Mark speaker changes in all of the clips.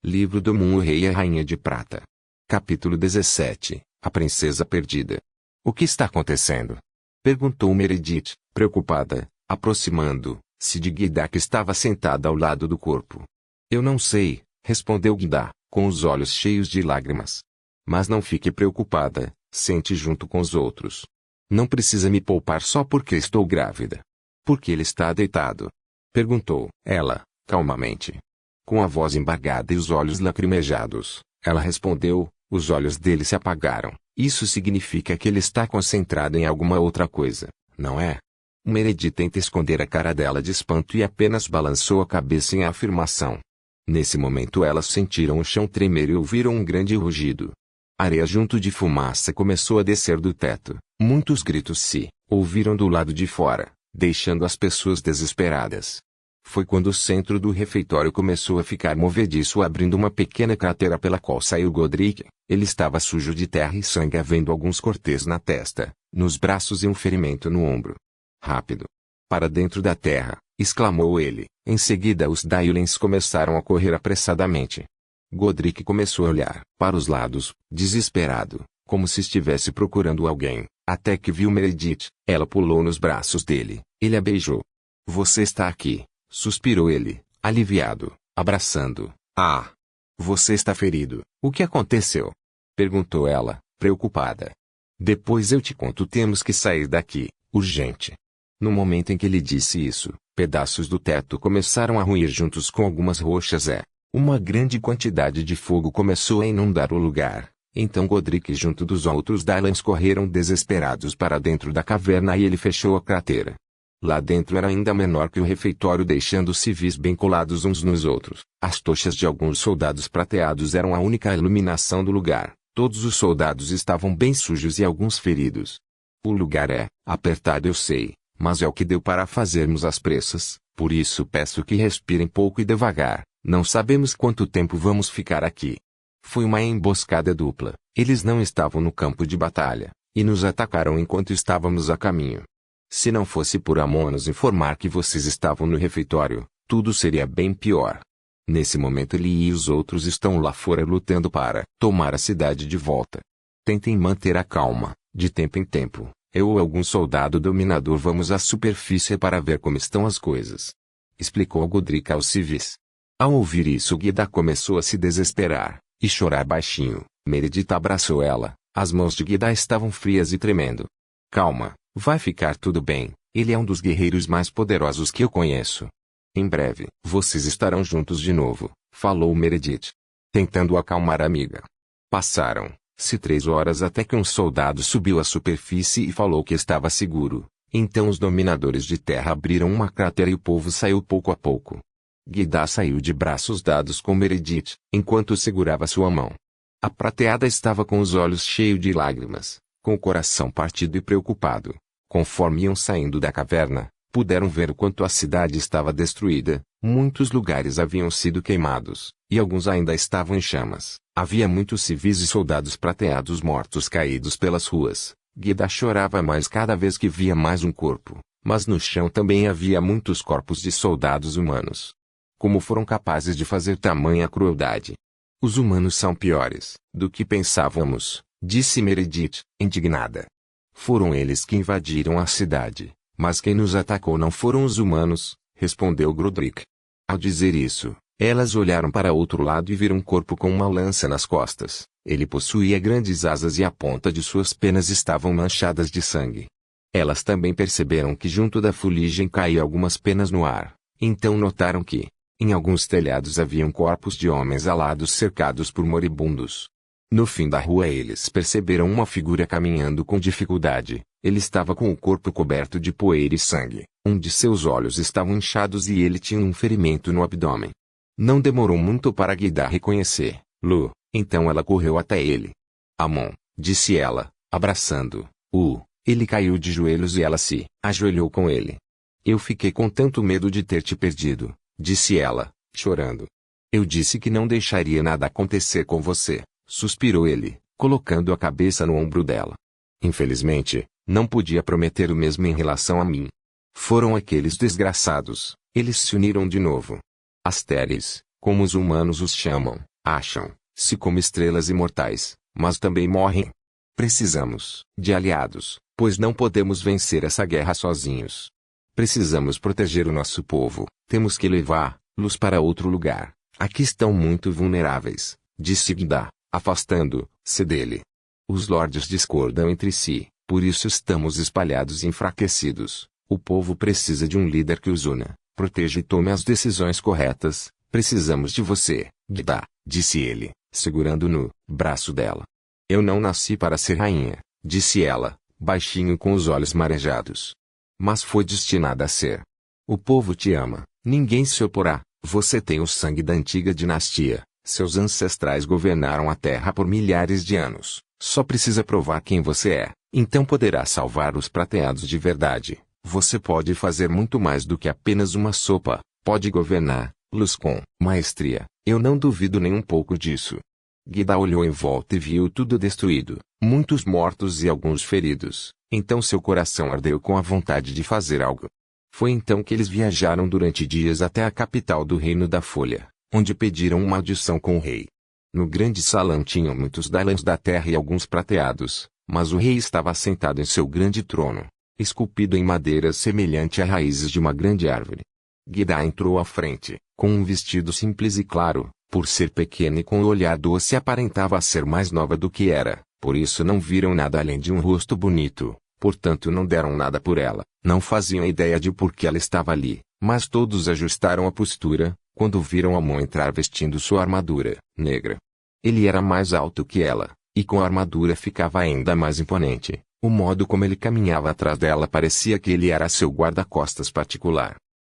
Speaker 1: Livro do Moon, o Rei e a Rainha de Prata. Capítulo 17. A Princesa Perdida. O que está acontecendo? Perguntou Meredith, preocupada, aproximando-se de Ghidah, que estava sentada ao lado do corpo. Eu não sei, respondeu Ghidah, com os olhos cheios de lágrimas. Mas não fique preocupada, sente junto com os outros. Não precisa me poupar só porque estou grávida. Por que ele está deitado? Perguntou ela, calmamente. Com a voz embargada e os olhos lacrimejados, ela respondeu, os olhos dele se apagaram. Isso significa que ele está concentrado em alguma outra coisa, não é? Meredith tenta esconder a cara dela de espanto e apenas balançou a cabeça em afirmação. Nesse momento elas sentiram o chão tremer e ouviram um grande rugido. Areia junto de fumaça começou a descer do teto. Muitos gritos se ouviram do lado de fora, deixando as pessoas desesperadas. Foi quando o centro do refeitório começou a ficar movediço, abrindo uma pequena cratera pela qual saiu Godric. Ele estava sujo de terra e sangue, havendo alguns cortes na testa, nos braços e um ferimento no ombro. Rápido! Para dentro da terra! Exclamou ele. Em seguida os Dailens começaram a correr apressadamente. Godric começou a olhar para os lados, desesperado, como se estivesse procurando alguém, até que viu Meredith. Ela pulou nos braços dele. Ele a beijou. Você está aqui, suspirou ele, aliviado, abraçando. Ah! Você está ferido. O que aconteceu? Perguntou ela, preocupada. Depois eu te conto. Temos que sair daqui, urgente. No momento em que ele disse isso, pedaços do teto começaram a ruir juntos com algumas rochas. Uma grande quantidade de fogo começou a inundar o lugar. Então Godric junto dos outros Dailens correram desesperados para dentro da caverna e ele fechou a cratera. Lá dentro era ainda menor que o refeitório, deixando os civis bem colados uns nos outros. As tochas de alguns soldados prateados eram a única iluminação do lugar. Todos os soldados estavam bem sujos e alguns feridos. O lugar é apertado, eu sei, mas é o que deu para fazermos às pressas, por isso peço que respirem pouco e devagar. Não sabemos quanto tempo vamos ficar aqui. Foi uma emboscada dupla. Eles não estavam no campo de batalha, e nos atacaram enquanto estávamos a caminho. Se não fosse por Amon nos informar que vocês estavam no refeitório, tudo seria bem pior. Nesse momento ele e os outros estão lá fora lutando para tomar a cidade de volta. Tentem manter a calma. De tempo em tempo, eu ou algum soldado dominador vamos à superfície para ver como estão as coisas. Explicou Godric aos civis. Ao ouvir isso, Ghidah começou a se desesperar e chorar baixinho. Meredith abraçou ela. As mãos de Ghidah estavam frias e tremendo. Calma, vai ficar tudo bem. Ele é um dos guerreiros mais poderosos que eu conheço. Em breve, vocês estarão juntos de novo, falou Meredith, tentando acalmar a amiga. Passaram-se 3 horas até que um soldado subiu à superfície e falou que estava seguro. Então os dominadores de terra abriram uma cratera e o povo saiu pouco a pouco. Ghidah saiu de braços dados com Meredith, enquanto segurava sua mão. A prateada estava com os olhos cheios de lágrimas, com o coração partido e preocupado. Conforme iam saindo da caverna, puderam ver o quanto a cidade estava destruída. Muitos lugares haviam sido queimados, e alguns ainda estavam em chamas. Havia muitos civis e soldados prateados mortos caídos pelas ruas. Ghidah chorava mais cada vez que via mais um corpo, mas no chão também havia muitos corpos de soldados humanos. Como foram capazes de fazer tamanha crueldade? Os humanos são piores do que pensávamos, disse Meredith, indignada. Foram eles que invadiram a cidade, mas quem nos atacou não foram os humanos, respondeu Godric. Ao dizer isso, elas olharam para outro lado e viram um corpo com uma lança nas costas. Ele possuía grandes asas e a ponta de suas penas estavam manchadas de sangue. Elas também perceberam que junto da fuligem caíam algumas penas no ar. Então notaram que, em alguns telhados haviam corpos de homens alados cercados por moribundos. No fim da rua eles perceberam uma figura caminhando com dificuldade. Ele estava com o corpo coberto de poeira e sangue. Um de seus olhos estavam inchados e ele tinha um ferimento no abdômen. Não demorou muito para Ghidah reconhecer-lo, então ela correu até ele. Amon, disse ela, abraçando-o. Ele caiu de joelhos e ela se ajoelhou com ele. Eu fiquei com tanto medo de ter te perdido, disse ela, chorando. Eu disse que não deixaria nada acontecer com você, suspirou ele, colocando a cabeça no ombro dela. Infelizmente, não podia prometer o mesmo em relação a mim. Foram aqueles desgraçados, eles se uniram de novo. Asteres, como os humanos os chamam, Acham-se como estrelas imortais, mas também morrem. Precisamos de aliados, pois não podemos vencer essa guerra sozinhos. Precisamos proteger o nosso povo, temos que levá-los para outro lugar. Aqui estão muito vulneráveis, disse Gida, afastando-se dele. Os lordes discordam entre si, por isso estamos espalhados e enfraquecidos. O povo precisa de um líder que os una, proteja e tome as decisões corretas. Precisamos de você, Gida, disse ele, segurando no braço dela. Eu não nasci para ser rainha, disse ela, baixinho com os olhos marejados. Mas foi destinada a ser. O povo te ama, ninguém se oporá, você tem o sangue da antiga dinastia, seus ancestrais governaram a terra por milhares de anos, só precisa provar quem você é, então poderá salvar os prateados de verdade. Você pode fazer muito mais do que apenas uma sopa, pode governá-los com maestria, eu não duvido nem um pouco disso. Gida olhou em volta e viu tudo destruído, muitos mortos e alguns feridos, então seu coração ardeu com a vontade de fazer algo. Foi então que eles viajaram durante dias até a capital do Reino da Folha, onde pediram uma audição com o rei. No grande salão tinham muitos dalãs da terra e alguns prateados, mas o rei estava assentado em seu grande trono, esculpido em madeira semelhante a raízes de uma grande árvore. Gida entrou à frente, com um vestido simples e claro, por ser pequena e com o olhar doce aparentava ser mais nova do que era, por isso não viram nada além de um rosto bonito, portanto não deram nada por ela, não faziam ideia de por que ela estava ali, mas todos ajustaram a postura, quando viram Amon entrar vestindo sua armadura negra. Ele era mais alto que ela, e com a armadura ficava ainda mais imponente, o modo como ele caminhava atrás dela parecia que ele era seu guarda-costas particular.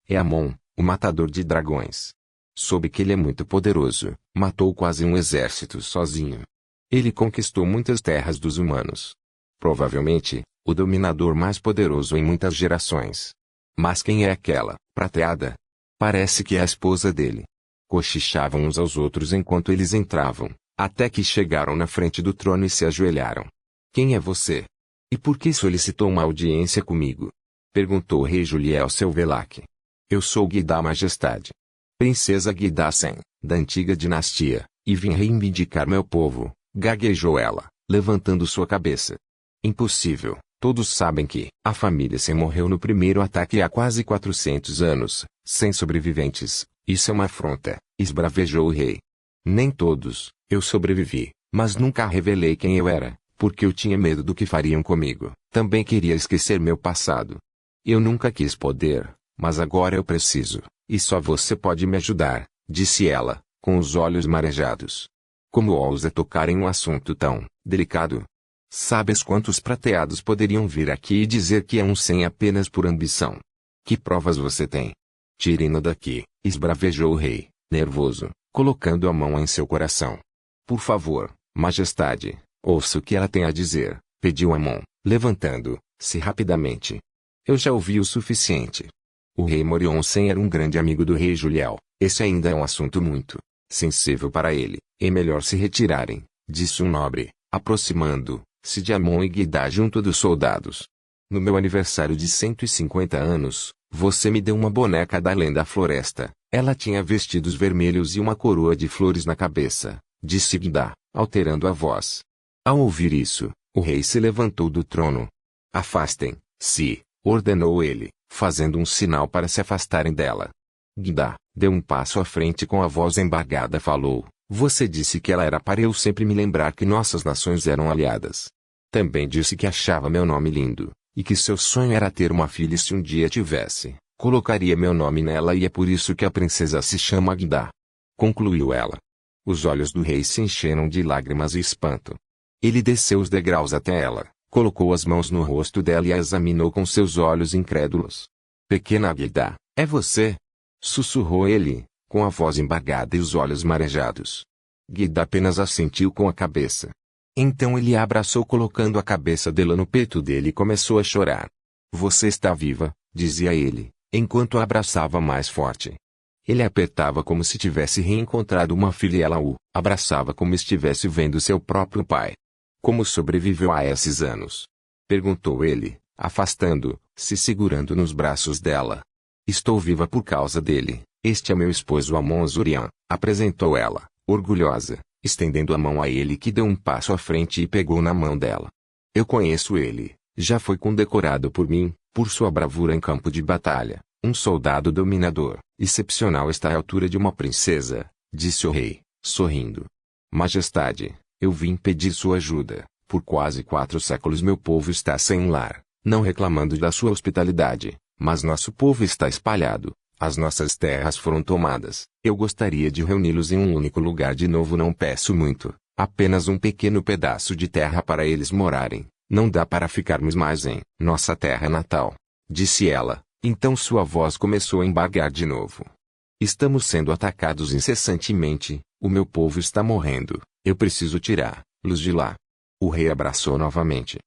Speaker 1: É Amon, o matador de dragões. Soube que ele é muito poderoso, matou quase um exército sozinho. Ele conquistou muitas terras dos humanos. Provavelmente, o dominador mais poderoso em muitas gerações. Mas quem é aquela, prateada? Parece que é a esposa dele. Cochichavam uns aos outros enquanto eles entravam, até que chegaram na frente do trono e se ajoelharam. Quem é você? E por que solicitou uma audiência comigo? Perguntou o rei Juliel seu Velaque. Eu sou Gida Majestade. Princesa Gida Sen, da antiga dinastia, e vim reivindicar meu povo, gaguejou ela, levantando sua cabeça. Impossível, todos sabem que a família Sen morreu no primeiro ataque há quase 400 anos, sem sobreviventes, isso é uma afronta, esbravejou o rei. Nem todos, eu sobrevivi, mas nunca revelei quem eu era, porque eu tinha medo do que fariam comigo, também queria esquecer meu passado. Eu nunca quis poder, mas agora eu preciso. E só você pode me ajudar, disse ela, com os olhos marejados. Como ousa tocar em um assunto tão delicado? Sabes quantos prateados poderiam vir aqui e dizer que é um sem apenas por ambição? Que provas você tem? Tire-no daqui, esbravejou o rei, nervoso, colocando a mão em seu coração. Por favor, majestade, ouça o que ela tem a dizer, pediu Amon, levantando-se rapidamente. Eu já ouvi o suficiente. O rei Morionsen era um grande amigo do rei Juliel, esse ainda é um assunto muito sensível para ele, é melhor se retirarem, disse um nobre, aproximando-se de Amon e Gida junto dos soldados. No meu aniversário de 150 anos, você me deu uma boneca da lenda floresta, ela tinha vestidos vermelhos e uma coroa de flores na cabeça, disse Gida, alterando a voz. Ao ouvir isso, o rei se levantou do trono. Afastem-se, ordenou ele, fazendo um sinal para se afastarem dela. Gida deu um passo à frente com a voz embargada falou, você disse que ela era para eu sempre me lembrar que nossas nações eram aliadas. Também disse que achava meu nome lindo, e que seu sonho era ter uma filha e se um dia tivesse, colocaria meu nome nela e é por isso que a princesa se chama Gida. Concluiu ela. Os olhos do rei se encheram de lágrimas e espanto. Ele desceu os degraus até ela. Colocou as mãos no rosto dela e a examinou com seus olhos incrédulos. Pequena Gida, é você? Sussurrou ele, com a voz embargada e os olhos marejados. Gida apenas assentiu com a cabeça. Então ele a abraçou colocando a cabeça dela no peito dele e começou a chorar. Você está viva, dizia ele, enquanto a abraçava mais forte. Ele a apertava como se tivesse reencontrado uma filha e ela o abraçava como estivesse vendo seu próprio pai. Como sobreviveu a esses anos? Perguntou ele, afastando-se segurando nos braços dela. Estou viva por causa dele, este é meu esposo Amon Zurian, apresentou ela, orgulhosa, estendendo a mão a ele, que deu um passo à frente e pegou na mão dela. Eu conheço ele, já foi condecorado por mim, por sua bravura em campo de batalha, um soldado dominador, excepcional, está à altura de uma princesa, disse o rei, sorrindo. Majestade, eu vim pedir sua ajuda, por quase 4 séculos meu povo está sem lar, não reclamando da sua hospitalidade, mas nosso povo está espalhado, as nossas terras foram tomadas, eu gostaria de reuni-los em um único lugar de novo, não peço muito, apenas um pequeno pedaço de terra para eles morarem, não dá para ficarmos mais em nossa terra natal, disse ela, então sua voz começou a embargar de novo. Estamos sendo atacados incessantemente, o meu povo está morrendo, eu preciso tirá-los de lá. O rei abraçou novamente.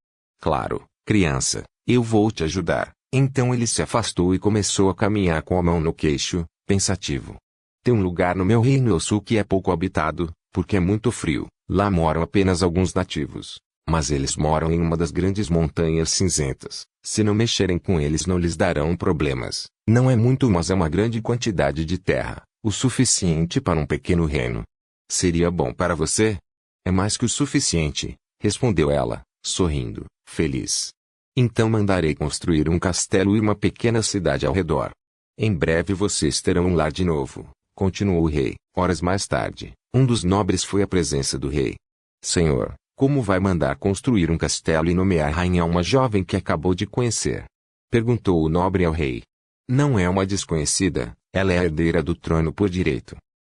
Speaker 1: Claro, criança, eu vou te ajudar. Então ele se afastou e começou a caminhar com a mão no queixo, pensativo. Tem um lugar no meu reino ao sul que é pouco habitado, porque é muito frio, lá moram apenas alguns nativos. Mas eles moram em uma das grandes montanhas cinzentas, se não mexerem com eles não lhes darão problemas. Não é muito, mas é uma grande quantidade de terra, o suficiente para um pequeno reino. Seria bom para você? É mais que o suficiente, respondeu ela, sorrindo, feliz. Então mandarei construir um castelo e uma pequena cidade ao redor. Em breve vocês terão um lar de novo, continuou o rei. Horas mais tarde, um dos nobres foi à presença do rei. Senhor, como vai mandar construir um castelo e nomear rainha a uma jovem que acabou de conhecer? Perguntou o nobre ao rei. Não é uma desconhecida, ela é a herdeira do trono por direito.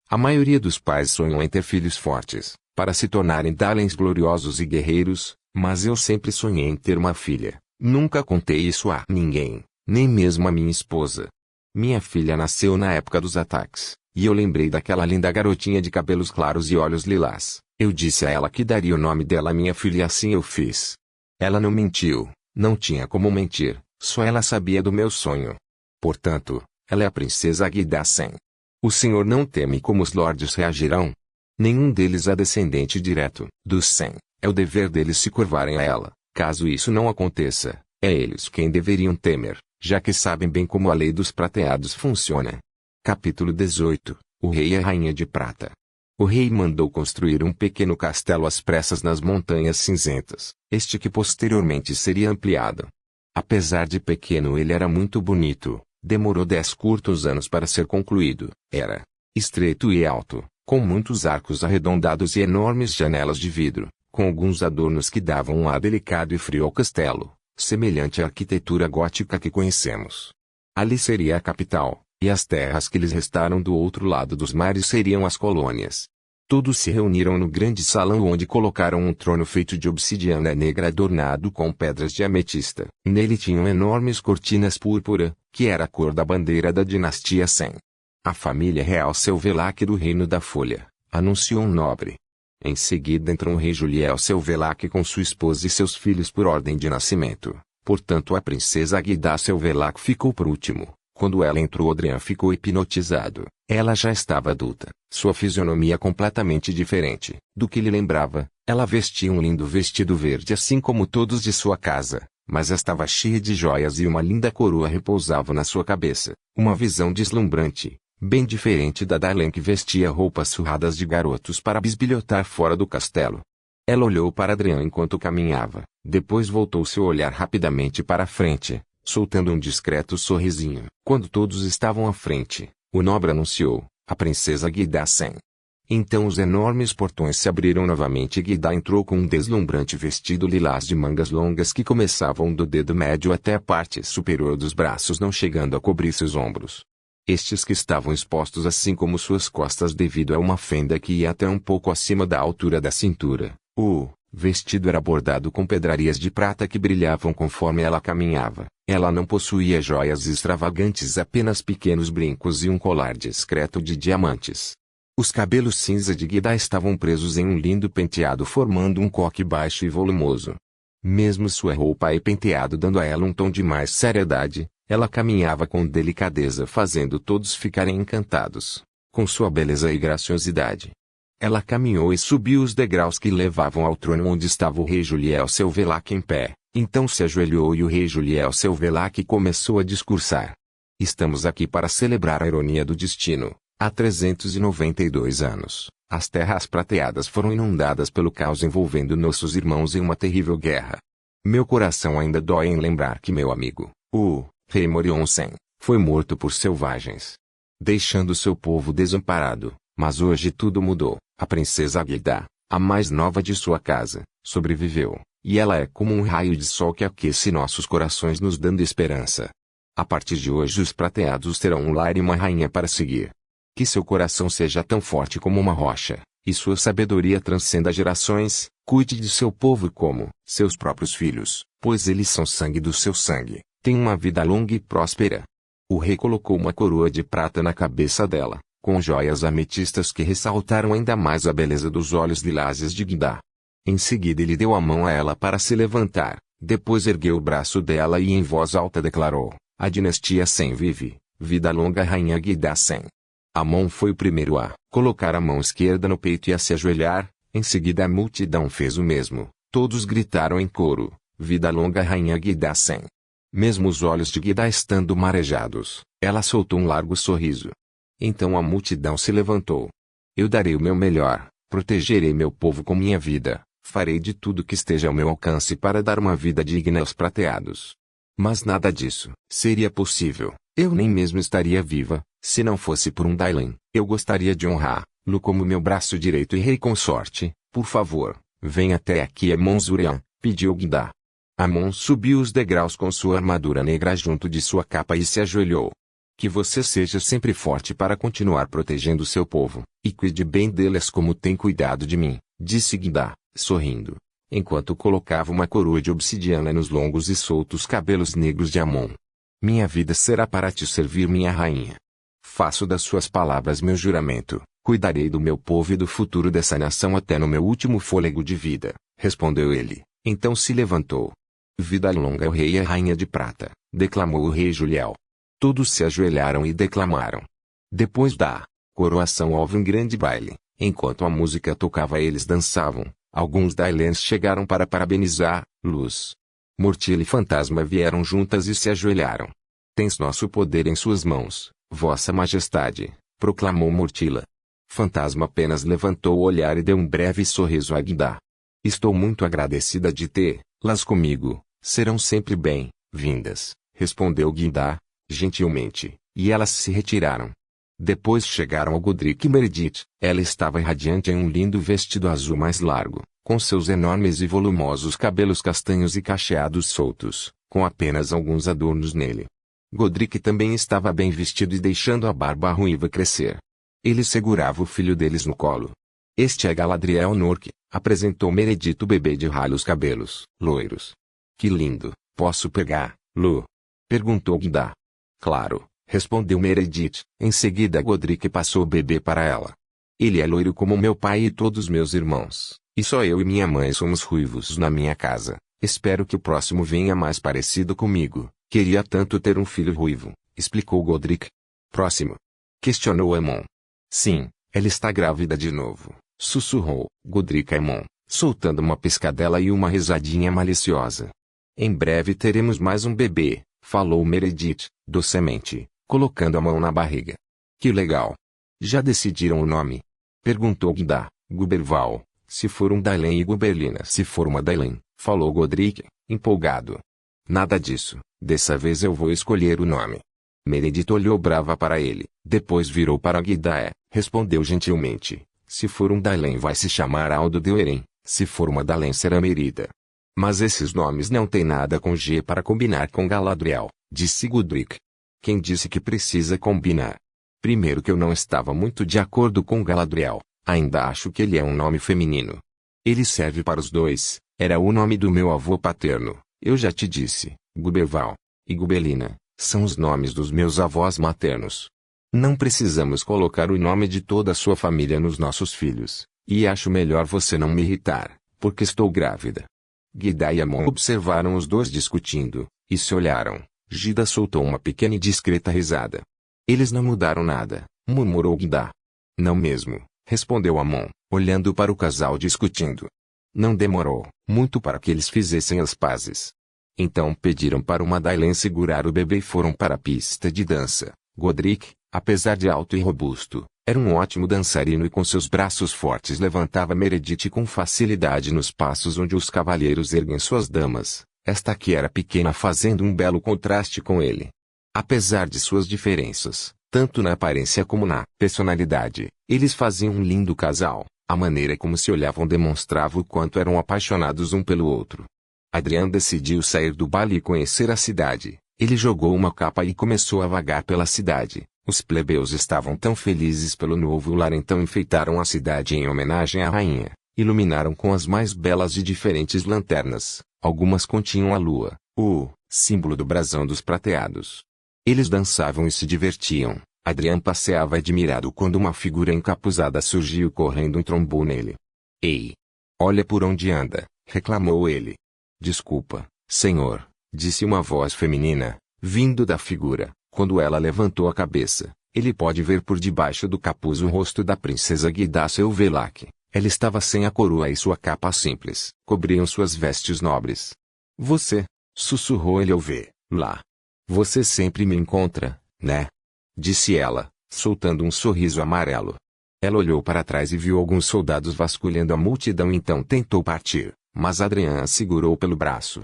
Speaker 1: A maioria dos pais sonham em ter filhos fortes, para se tornarem Dalens gloriosos e guerreiros, mas eu sempre sonhei em ter uma filha. Nunca contei isso a ninguém, nem mesmo a minha esposa. Minha filha nasceu na época dos ataques, e eu lembrei daquela linda garotinha de cabelos claros e olhos lilás. Eu disse a ela que daria o nome dela à minha filha e assim eu fiz. Ela não mentiu, não tinha como mentir, só ela sabia do meu sonho. Portanto, ela é a princesa Agdassen. O senhor não teme como os lordes reagirão? Nenhum deles é descendente direto dos Sen. É o dever deles se curvarem a ela. Caso isso não aconteça, é eles quem deveriam temer, já que sabem bem como a lei dos prateados funciona. Capítulo 18. O rei e a rainha de prata. O rei mandou construir um pequeno castelo às pressas nas montanhas cinzentas, este que posteriormente seria ampliado. Apesar de pequeno, ele era muito bonito, demorou 10 curtos anos para ser concluído. Era estreito e alto, com muitos arcos arredondados e enormes janelas de vidro, com alguns adornos que davam um ar delicado e frio ao castelo, semelhante à arquitetura gótica que conhecemos. Ali seria a capital, e as terras que lhes restaram do outro lado dos mares seriam as colônias. Todos se reuniram no grande salão onde colocaram um trono feito de obsidiana negra adornado com pedras de ametista. Nele tinham enormes cortinas púrpura, que era a cor da bandeira da dinastia Sen. A família real Selvelac do Reino da Folha, anunciou um nobre. Em seguida entrou o rei Juliel Selvelac com sua esposa e seus filhos por ordem de nascimento. Portanto a princesa Agda Selvelac ficou por último. Quando ela entrou, Adrian ficou hipnotizado. Ela já estava adulta, sua fisionomia completamente diferente do que lhe lembrava. Ela vestia um lindo vestido verde assim como todos de sua casa, mas estava cheia de joias e uma linda coroa repousava na sua cabeça. Uma visão deslumbrante, bem diferente da Dalen, que vestia roupas surradas de garotos para bisbilhotar fora do castelo. Ela olhou para Adrian enquanto caminhava, depois voltou seu olhar rapidamente para a frente, soltando um discreto sorrisinho. Quando todos estavam à frente, o nobre anunciou, a princesa Agdassen. Então os enormes portões se abriram novamente e Agda entrou com um deslumbrante vestido lilás de mangas longas que começavam do dedo médio até a parte superior dos braços, não chegando a cobrir seus ombros. Estes que estavam expostos assim como suas costas devido a uma fenda que ia até um pouco acima da altura da cintura. O vestido era bordado com pedrarias de prata que brilhavam conforme ela caminhava. Ela não possuía joias extravagantes, apenas pequenos brincos e um colar discreto de diamantes. Os cabelos cinza de Agda estavam presos em um lindo penteado formando um coque baixo e volumoso. Mesmo sua roupa e penteado dando a ela um tom de mais seriedade, ela caminhava com delicadeza fazendo todos ficarem encantados com sua beleza e graciosidade. Ela caminhou e subiu os degraus que levavam ao trono onde estava o rei Juliel Selvelac em pé. Então se ajoelhou e o rei Juliel Selvelac começou a discursar. Estamos aqui para celebrar a ironia do destino, Há 392 anos, as terras prateadas foram inundadas pelo caos envolvendo nossos irmãos em uma terrível guerra. Meu coração ainda dói em lembrar que meu amigo, o rei Morionsen, foi morto por selvagens, deixando seu povo desamparado. Mas hoje tudo mudou. A princesa Gilda, a mais nova de sua casa, sobreviveu, e ela é como um raio de sol que aquece nossos corações nos dando esperança. A partir de hoje os prateados terão um lar e uma rainha para seguir. Que seu coração seja tão forte como uma rocha, e sua sabedoria transcenda gerações. Cuide de seu povo como seus próprios filhos, pois eles são sangue do seu sangue. Tenha uma vida longa e próspera. O rei colocou uma coroa de prata na cabeça dela, com joias ametistas que ressaltaram ainda mais a beleza dos olhos lilazes de Gilda. Em seguida ele deu a mão a ela para se levantar, depois ergueu o braço dela e em voz alta declarou: a dinastia Sen vive, vida longa rainha Gilda Sen. Amon foi o primeiro a colocar a mão esquerda no peito e a se ajoelhar, em seguida a multidão fez o mesmo, todos gritaram em coro: vida longa rainha Gilda Sen. Mesmo os olhos de Gilda estando marejados, ela soltou um largo sorriso. Então a multidão se levantou. Eu darei o meu melhor, protegerei meu povo com minha vida, farei de tudo que esteja ao meu alcance para dar uma vida digna aos prateados. Mas nada disso seria possível, eu nem mesmo estaria viva, se não fosse por um Dailin. Eu gostaria de honrar-lo como meu braço direito e rei consorte. Por favor, venha até aqui Amon Zurian, pediu Gilda. Amon subiu os degraus com sua armadura negra junto de sua capa e se ajoelhou. Que você seja sempre forte para continuar protegendo seu povo, e cuide bem deles como tem cuidado de mim, disse Gilda, sorrindo, enquanto colocava uma coroa de obsidiana nos longos e soltos cabelos negros de Amon. Minha vida será para te servir, minha rainha. Faço das suas palavras meu juramento, cuidarei do meu povo e do futuro dessa nação até no meu último fôlego de vida, respondeu ele, então se levantou. Vida longa ao rei e à rainha de prata, declamou o rei Juliel. Todos se ajoelharam e declamaram. Depois da coroação houve um grande baile. Enquanto a música tocava eles dançavam. Alguns Dailens chegaram para parabenizar. Luz, Mortila e Fantasma vieram juntas e se ajoelharam. Tens nosso poder em suas mãos, Vossa Majestade, proclamou Mortila. Fantasma apenas levantou o olhar e deu um breve sorriso a Gilda. Estou muito agradecida de tê-las comigo, serão sempre bem-vindas, respondeu Gilda, gentilmente, e elas se retiraram. Depois chegaram a Godric e Meredith. Ela estava irradiante em um lindo vestido azul mais largo, com seus enormes e volumosos cabelos castanhos e cacheados soltos, com apenas alguns adornos nele. Godric também estava bem vestido e deixando a barba ruiva crescer. Ele segurava o filho deles no colo. Este é Galadriel Norque, apresentou Meredith o bebê de ralos cabelos loiros. Que lindo, posso pegá-lo? Perguntou Gilda. Claro, respondeu Meredith. Em seguida Godric passou o bebê para ela. Ele é loiro como meu pai e todos meus irmãos, e só eu e minha mãe somos ruivos na minha casa. Espero que o próximo venha mais parecido comigo. Queria tanto ter um filho ruivo, explicou Godric. Próximo? Questionou Amon. Sim, ela está grávida de novo, sussurrou Godric a Amon, soltando uma piscadela e uma risadinha maliciosa. Em breve teremos mais um bebê, falou Meredith, docemente, colocando a mão na barriga. Que legal! Já decidiram o nome? Perguntou Gilda. Guberval, se for um Dailin, e Guberlina se for uma Dailin, falou Godric, empolgado. Nada disso, dessa vez eu vou escolher o nome. Meredith olhou brava para ele, depois virou para Gilda. Respondeu gentilmente, se for um Dailin vai se chamar Aldo de Eren, se for uma Dailin será Merida. Mas esses nomes não têm nada com G para combinar com Galadriel, disse Godric. Quem disse que precisa combinar? Primeiro que eu não estava muito de acordo com Galadriel, ainda acho que ele é um nome feminino. Ele serve para os dois, era o nome do meu avô paterno, eu já te disse, Guberval e Gubelina, são os nomes dos meus avós maternos. Não precisamos colocar o nome de toda a sua família nos nossos filhos, e acho melhor você não me irritar, porque estou grávida. Gilda e Amon observaram os dois discutindo, e se olharam. Gilda soltou uma pequena e discreta risada. Eles não mudaram nada, murmurou Gilda. Não mesmo, respondeu Amon, olhando para o casal discutindo. Não demorou muito para que eles fizessem as pazes. Então pediram para uma Dailin segurar o bebê e foram para a pista de dança. Godric, apesar de alto e robusto, Era um ótimo dançarino e com seus braços fortes levantava Meredith com facilidade nos passos onde os cavalheiros erguem suas damas. Esta aqui era pequena, fazendo um belo contraste com ele. Apesar de suas diferenças, tanto na aparência como na personalidade, eles faziam um lindo casal. A maneira como se olhavam demonstrava o quanto eram apaixonados um pelo outro. Adrian decidiu sair do baile e conhecer a cidade. Ele jogou uma capa e começou a vagar pela cidade. Os plebeus estavam tão felizes pelo novo lar, então enfeitaram a cidade em homenagem à rainha. Iluminaram com as mais belas e diferentes lanternas. Algumas continham a lua, o símbolo do brasão dos prateados. Eles dançavam e se divertiam. Adrian passeava admirado quando uma figura encapuzada surgiu correndo e trombou nele. Ei! Olha por onde anda, reclamou ele. Desculpa, senhor, disse uma voz feminina, vindo da figura. Quando ela levantou a cabeça, ele pode ver por debaixo do capuz o rosto da princesa Guida Selvelac. Ela estava sem a coroa e sua capa simples cobriam suas vestes nobres. Você, sussurrou ele ao vê-la. Você sempre me encontra, né? Disse ela, soltando um sorriso amarelo. Ela olhou para trás e viu alguns soldados vasculhando a multidão, então tentou partir, mas Adrian a segurou pelo braço.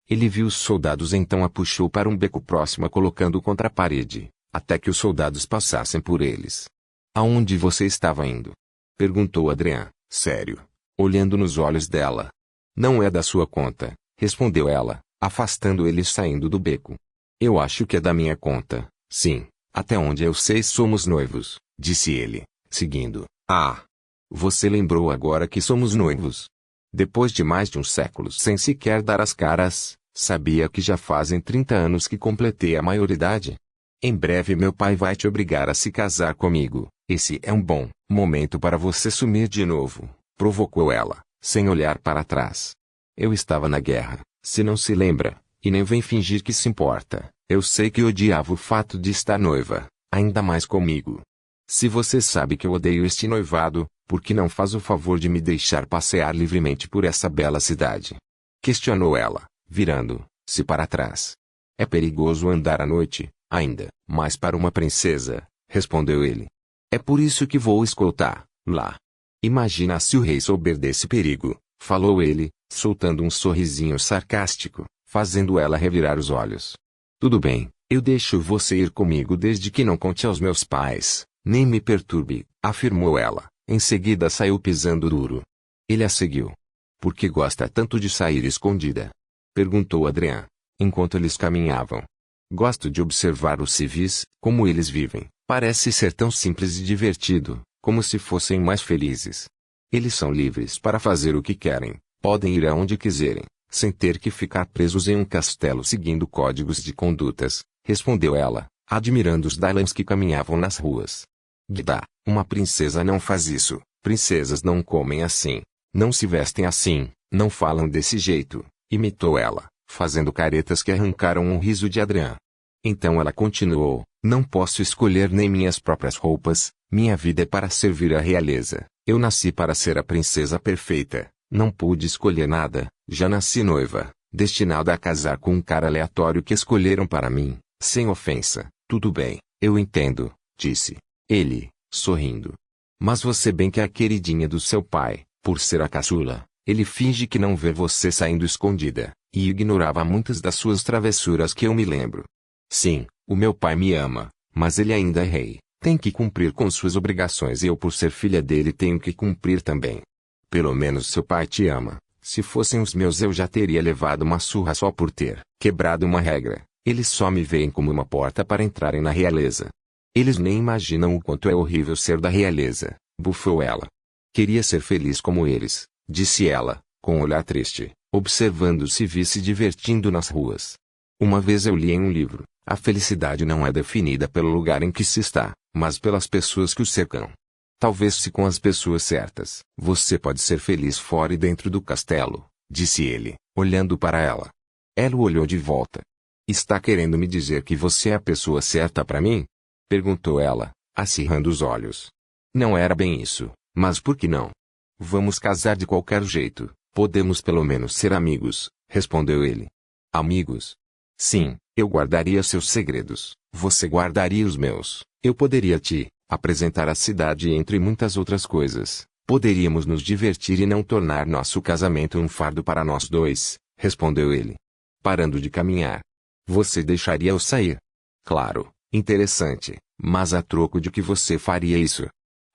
Speaker 1: Ele viu os soldados, então a puxou para um beco próximo, colocando contra a parede, até que os soldados passassem por eles. Aonde você estava indo? Perguntou Adrian, sério, olhando nos olhos dela. Não é da sua conta, respondeu ela, afastando ele e saindo do beco. Eu acho que é da minha conta, sim, até onde eu sei somos noivos, disse ele, seguindo. Ah! Você lembrou agora que somos noivos? Depois de mais de um século sem sequer dar as caras, sabia que já fazem 30 anos que completei a maioridade? Em breve meu pai vai te obrigar a se casar comigo. Esse é um bom momento para você sumir de novo, provocou ela, sem olhar para trás. Eu estava na guerra, se não se lembra, e nem vem fingir que se importa. Eu sei que odiava o fato de estar noiva, ainda mais comigo. Se você sabe que eu odeio este noivado, por que não faz o favor de me deixar passear livremente por essa bela cidade? Questionou ela, virando-se para trás. É perigoso andar à noite, ainda, mas para uma princesa, respondeu ele. É por isso que vou escoltá-la. Imagina se o rei souber desse perigo, falou ele, soltando um sorrisinho sarcástico, fazendo ela revirar os olhos. Tudo bem, eu deixo você ir comigo desde que não conte aos meus pais, nem me perturbe, afirmou ela. Em seguida saiu pisando duro. Ele a seguiu. Por que gosta tanto de sair escondida? Perguntou Adrian, enquanto eles caminhavam. Gosto de observar os civis, como eles vivem. Parece ser tão simples e divertido, como se fossem mais felizes. Eles são livres para fazer o que querem, podem ir aonde quiserem, sem ter que ficar presos em um castelo seguindo códigos de condutas, respondeu ela, admirando os Dylans que caminhavam nas ruas. Guida, uma princesa não faz isso, princesas não comem assim, não se vestem assim, não falam desse jeito, imitou ela, fazendo caretas que arrancaram um riso de Adrian. Então ela continuou, não posso escolher nem minhas próprias roupas, minha vida é para servir a realeza, eu nasci para ser a princesa perfeita, não pude escolher nada, já nasci noiva, destinada a casar com um cara aleatório que escolheram para mim, sem ofensa, tudo bem, eu entendo, disse ele, sorrindo. Mas você bem que é a queridinha do seu pai, por ser a caçula, ele finge que não vê você saindo escondida, e ignorava muitas das suas travessuras que eu me lembro. Sim, o meu pai me ama, mas ele ainda é rei, tem que cumprir com suas obrigações e eu por ser filha dele tenho que cumprir também. Pelo menos seu pai te ama, se fossem os meus eu já teria levado uma surra só por ter quebrado uma regra, eles só me veem como uma porta para entrarem na realeza. Eles nem imaginam o quanto é horrível ser da realeza, bufou ela. Queria ser feliz como eles, disse ela, com um olhar triste, observando-se se divertindo nas ruas. Uma vez eu li em um livro, a felicidade não é definida pelo lugar em que se está, mas pelas pessoas que o cercam. Talvez se com as pessoas certas, você pode ser feliz fora e dentro do castelo, disse ele, olhando para ela. Ela o olhou de volta. Está querendo me dizer que você é a pessoa certa para mim? Perguntou ela, acirrando os olhos. Não era bem isso, mas por que não? Vamos casar de qualquer jeito, podemos pelo menos ser amigos, respondeu ele. Amigos? Sim, eu guardaria seus segredos, você guardaria os meus, eu poderia te apresentar a cidade entre muitas outras coisas. Poderíamos nos divertir e não tornar nosso casamento um fardo para nós dois, respondeu ele. Parando de caminhar. Você deixaria-o sair? Claro, interessante, mas a troco de que você faria isso?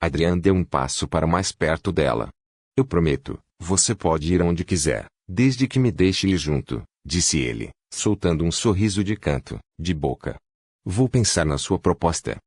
Speaker 1: Adrian deu um passo para mais perto dela. Eu prometo, você pode ir onde quiser, desde que me deixe ir junto, disse ele, soltando um sorriso de canto, de boca. Vou pensar na sua proposta.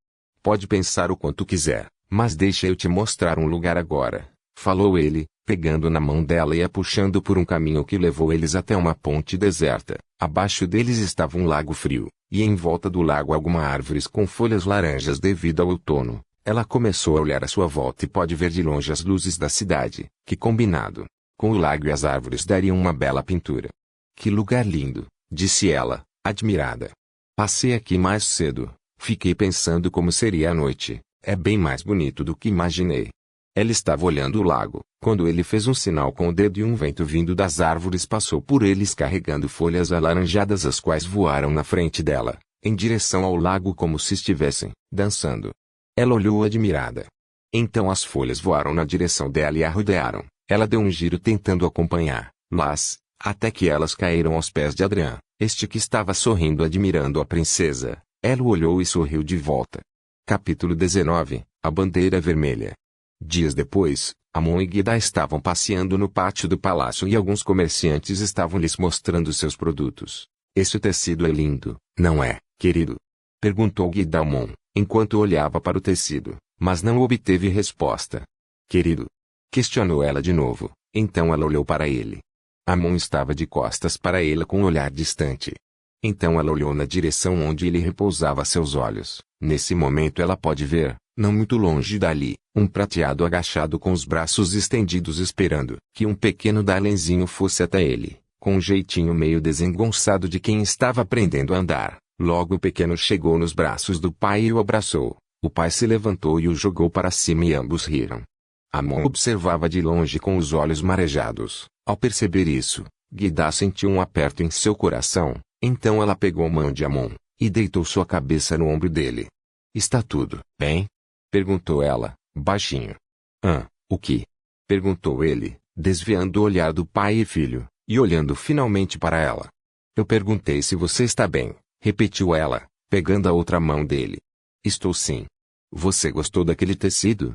Speaker 1: Pode pensar o quanto quiser, mas deixa eu te mostrar um lugar agora, falou ele, pegando na mão dela e a puxando por um caminho que levou eles até uma ponte deserta. Abaixo deles estava um lago frio, e em volta do lago algumas árvores com folhas laranjas devido ao outono. Ela começou a olhar à sua volta e pode ver de longe as luzes da cidade, que combinado com o lago e as árvores dariam uma bela pintura. Que lugar lindo, disse ela, admirada. Passei aqui mais cedo, fiquei pensando como seria a noite, é bem mais bonito do que imaginei. Ela estava olhando o lago, quando ele fez um sinal com o dedo e um vento vindo das árvores passou por eles carregando folhas alaranjadas as quais voaram na frente dela, em direção ao lago como se estivessem dançando. Ela olhou admirada. Então as folhas voaram na direção dela e a rodearam. Ela deu um giro tentando acompanhar, mas, até que elas caíram aos pés de Adrian, este que estava sorrindo admirando a princesa. Ela o olhou e sorriu de volta. Capítulo 19, A Bandeira Vermelha. Dias depois, Amon e Gida estavam passeando no pátio do palácio e alguns comerciantes estavam lhes mostrando seus produtos. Esse tecido é lindo, não é, querido? Perguntou Gida a Amon, enquanto olhava para o tecido, mas não obteve resposta. Querido? Questionou ela de novo, então ela olhou para ele. Amon estava de costas para ele com um olhar distante. Então ela olhou na direção onde ele repousava seus olhos. Nesse momento ela pode ver, não muito longe dali, um prateado agachado com os braços estendidos esperando que um pequeno dalenzinho fosse até ele, com um jeitinho meio desengonçado de quem estava aprendendo a andar. Logo o pequeno chegou nos braços do pai e o abraçou. O pai se levantou e o jogou para cima e ambos riram. Amon observava de longe com os olhos marejados. Ao perceber isso, Gida sentiu um aperto em seu coração. Então ela pegou a mão de Amon e deitou sua cabeça no ombro dele. Está tudo bem? Perguntou ela, baixinho. O que? Perguntou ele, desviando o olhar do pai e filho, e olhando finalmente para ela. Eu perguntei se você está bem, repetiu ela, pegando a outra mão dele. Estou sim. Você gostou daquele tecido?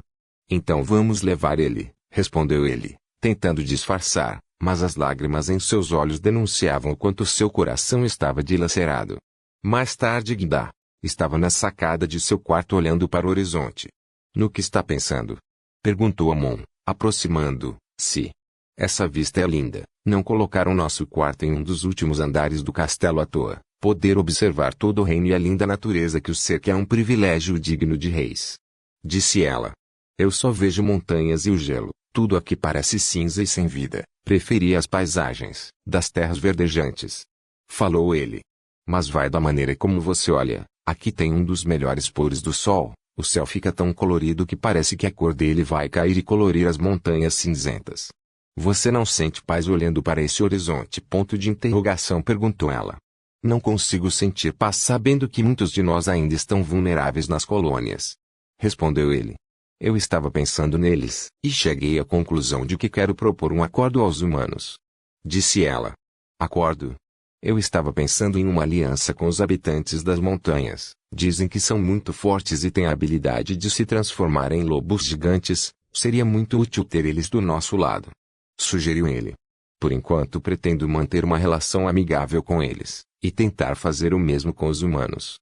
Speaker 1: Então vamos levar ele, respondeu ele, tentando disfarçar, mas as lágrimas em seus olhos denunciavam o quanto seu coração estava dilacerado. Mais tarde Gida estava na sacada de seu quarto olhando para o horizonte. No que está pensando? Perguntou Amon, aproximando-se. Essa vista é linda. Não colocaram nosso quarto em um dos últimos andares do castelo à toa. Poder observar todo o reino e a linda natureza que o cerca é um privilégio digno de reis. Disse ela. Eu só vejo montanhas e o gelo. Tudo aqui parece cinza e sem vida. Preferia as paisagens das terras verdejantes. Falou ele. Mas vai da maneira como você olha. Aqui tem um dos melhores pôres do sol. O céu fica tão colorido que parece que a cor dele vai cair e colorir as montanhas cinzentas. Você não sente paz olhando para esse horizonte? Ponto de interrogação, perguntou ela. Não consigo sentir paz sabendo que muitos de nós ainda estão vulneráveis nas colônias. Respondeu ele. Eu estava pensando neles, e cheguei à conclusão de que quero propor um acordo aos humanos. Disse ela. Acordo? Eu estava pensando em uma aliança com os habitantes das montanhas. Dizem que são muito fortes e têm a habilidade de se transformar em lobos gigantes. Seria muito útil ter eles do nosso lado. Sugeriu ele. Por enquanto pretendo manter uma relação amigável com eles, e tentar fazer o mesmo com os humanos.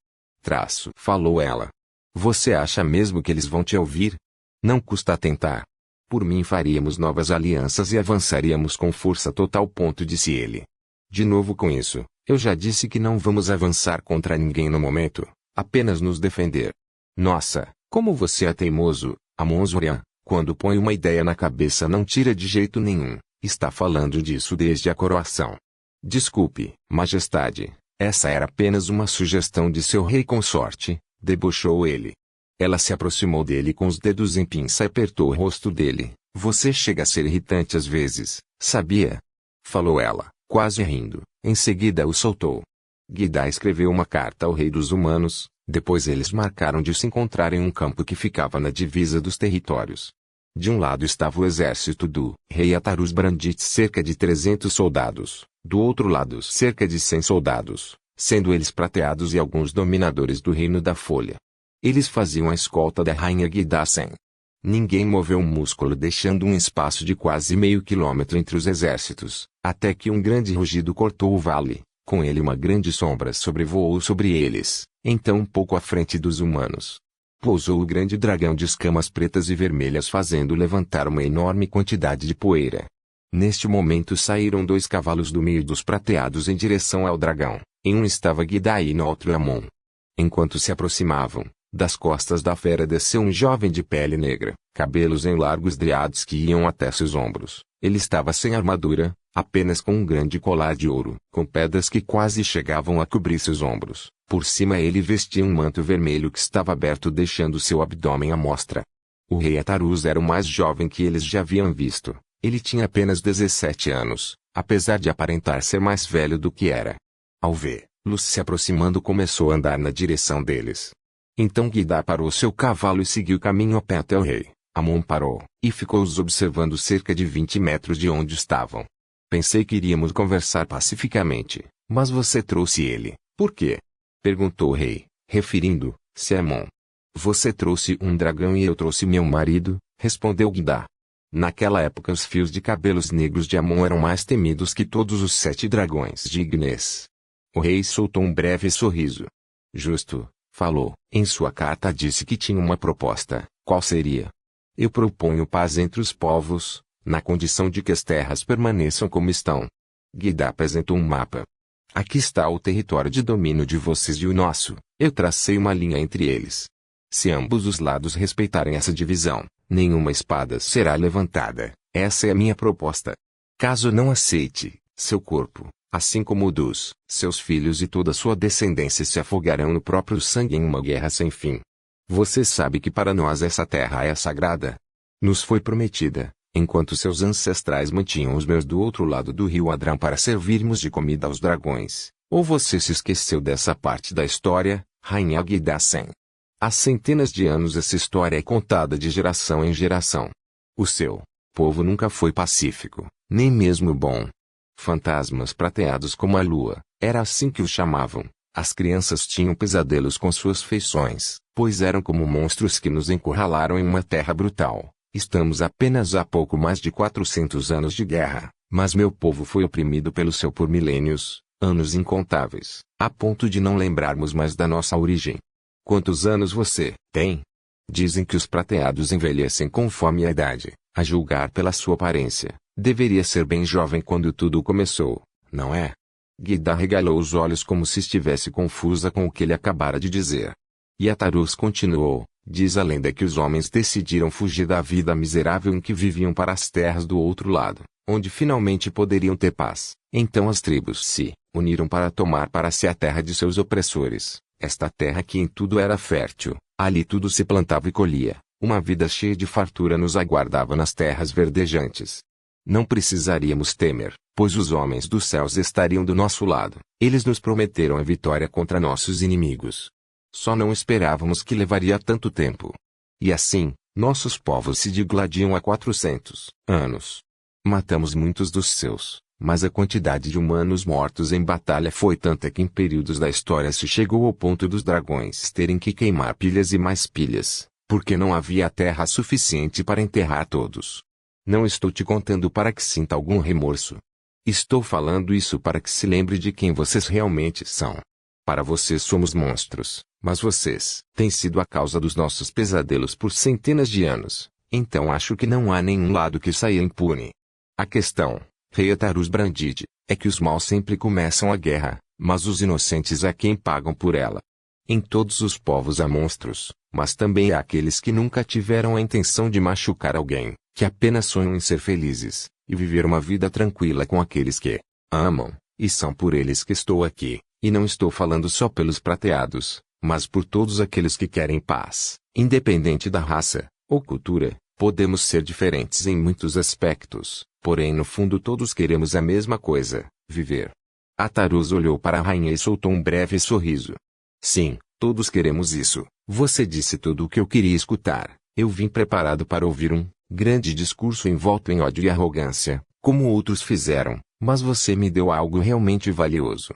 Speaker 1: Falou ela. Você acha mesmo que eles vão te ouvir? Não custa tentar. Por mim faríamos novas alianças e avançaríamos com força total. Disse ele. De novo com isso, eu já disse que não vamos avançar contra ninguém no momento, apenas nos defender. Nossa, como você é teimoso, Amon Zorian, quando põe uma ideia na cabeça não tira de jeito nenhum, está falando disso desde a coroação. Desculpe, majestade, essa era apenas uma sugestão de seu rei consorte, debochou ele. Ela se aproximou dele com os dedos em pinça e apertou o rosto dele. Você chega a ser irritante às vezes, sabia? Falou ela, quase rindo. Em seguida o soltou. Gida escreveu uma carta ao rei dos humanos, Depois eles marcaram de se encontrar em um campo que ficava na divisa dos territórios. De um lado estava o exército do rei Atarus Brandit, cerca de 300 soldados, do outro lado cerca de 100 soldados, sendo eles prateados e alguns dominadores do reino da Folha. Eles faziam a escolta da rainha Gidasen. Ninguém moveu um músculo, deixando um espaço de quase meio quilômetro entre os exércitos, até que um grande rugido cortou o vale. Com ele uma grande sombra sobrevoou sobre eles, então um pouco à frente dos humanos. Pousou o grande dragão de escamas pretas e vermelhas, fazendo levantar uma enorme quantidade de poeira. Neste momento saíram 2 cavalos do meio dos prateados em direção ao dragão. Em um estava Gidá e no outro Amon. Enquanto se aproximavam, das costas da fera desceu um jovem de pele negra, cabelos em largos dreads que iam até seus ombros. Ele estava sem armadura, apenas com um grande colar de ouro, com pedras que quase chegavam a cobrir seus ombros. Por cima ele vestia um manto vermelho que estava aberto, deixando seu abdômen à mostra. O rei Atarus era o mais jovem que eles já haviam visto. Ele tinha apenas 17 anos, apesar de aparentar ser mais velho do que era. Ao vê-los se aproximando, começou a andar na direção deles. Então Gidá parou seu cavalo e seguiu caminho a pé até o rei. Amon parou, e ficou os observando cerca de 20 metros de onde estavam. Pensei que iríamos conversar pacificamente, mas você trouxe ele, por quê? Perguntou o rei, referindo-se a Amon. Você trouxe um dragão e eu trouxe meu marido, respondeu Gidá. Naquela época os fios de cabelos negros de Amon eram mais temidos que todos os 7 dragões de Ignis. O rei soltou um breve sorriso. Justo, falou. Em sua carta disse que tinha uma proposta. Qual seria? Eu proponho paz entre os povos, na condição de que as terras permaneçam como estão. Gidá apresentou um mapa. Aqui está o território de domínio de vocês e o nosso. Eu tracei uma linha entre eles. Se ambos os lados respeitarem essa divisão, nenhuma espada será levantada. Essa é a minha proposta. Caso não aceite, seu corpo, assim como o dos seus filhos e toda sua descendência, se afogarão no próprio sangue em uma guerra sem fim. Você sabe que para nós essa terra é sagrada. Nos foi prometida, enquanto seus ancestrais mantinham os meus do outro lado do rio Adrão para servirmos de comida aos dragões. Ou você se esqueceu dessa parte da história, Rainha Gidasen? Há centenas de anos essa história é contada de geração em geração. O seu povo nunca foi pacífico, nem mesmo bom. Fantasmas prateados como a lua, era assim que os chamavam. As crianças tinham pesadelos com suas feições, pois eram como monstros que nos encurralaram em uma terra brutal. Estamos apenas há pouco mais de 400 anos de guerra, mas meu povo foi oprimido pelo seu por milênios, anos incontáveis, a ponto de não lembrarmos mais da nossa origem. Quantos anos você tem? Dizem que os prateados envelhecem conforme a idade, a julgar pela sua aparência. Deveria ser bem jovem quando tudo começou, não é? Gidá regalou os olhos como se estivesse confusa com o que ele acabara de dizer. E Atarus continuou, diz a lenda que os homens decidiram fugir da vida miserável em que viviam para as terras do outro lado, onde finalmente poderiam ter paz. Então as tribos se uniram para tomar para si a terra de seus opressores, esta terra que em tudo era fértil, ali tudo se plantava e colhia, uma vida cheia de fartura nos aguardava nas terras verdejantes. Não precisaríamos temer, pois os homens dos céus estariam do nosso lado. Eles nos prometeram a vitória contra nossos inimigos. Só não esperávamos que levaria tanto tempo. E assim, nossos povos se digladiam há 400 anos. Matamos muitos dos seus, mas a quantidade de humanos mortos em batalha foi tanta que em períodos da história se chegou ao ponto dos dragões terem que queimar pilhas e mais pilhas, porque não havia terra suficiente para enterrar todos. Não estou te contando para que sinta algum remorso. Estou falando isso para que se lembre de quem vocês realmente são. Para vocês somos monstros, mas vocês têm sido a causa dos nossos pesadelos por centenas de anos, então acho que não há nenhum lado que saia impune. A questão, rei Atarus Brandit, é que os maus sempre começam a guerra, mas os inocentes é quem pagam por ela. Em todos os povos há monstros, mas também há aqueles que nunca tiveram a intenção de machucar alguém, que apenas sonham em ser felizes, e viver uma vida tranquila com aqueles que amam, e são por eles que estou aqui, e não estou falando só pelos prateados, mas por todos aqueles que querem paz, independente da raça, ou cultura. Podemos ser diferentes em muitos aspectos, porém no fundo todos queremos a mesma coisa, viver. Atarus olhou para a rainha e soltou um breve sorriso. Sim, Todos queremos isso. Você disse tudo o que eu queria escutar. Eu vim preparado para ouvir um grande discurso envolto em ódio e arrogância, como outros fizeram, mas você me deu algo realmente valioso.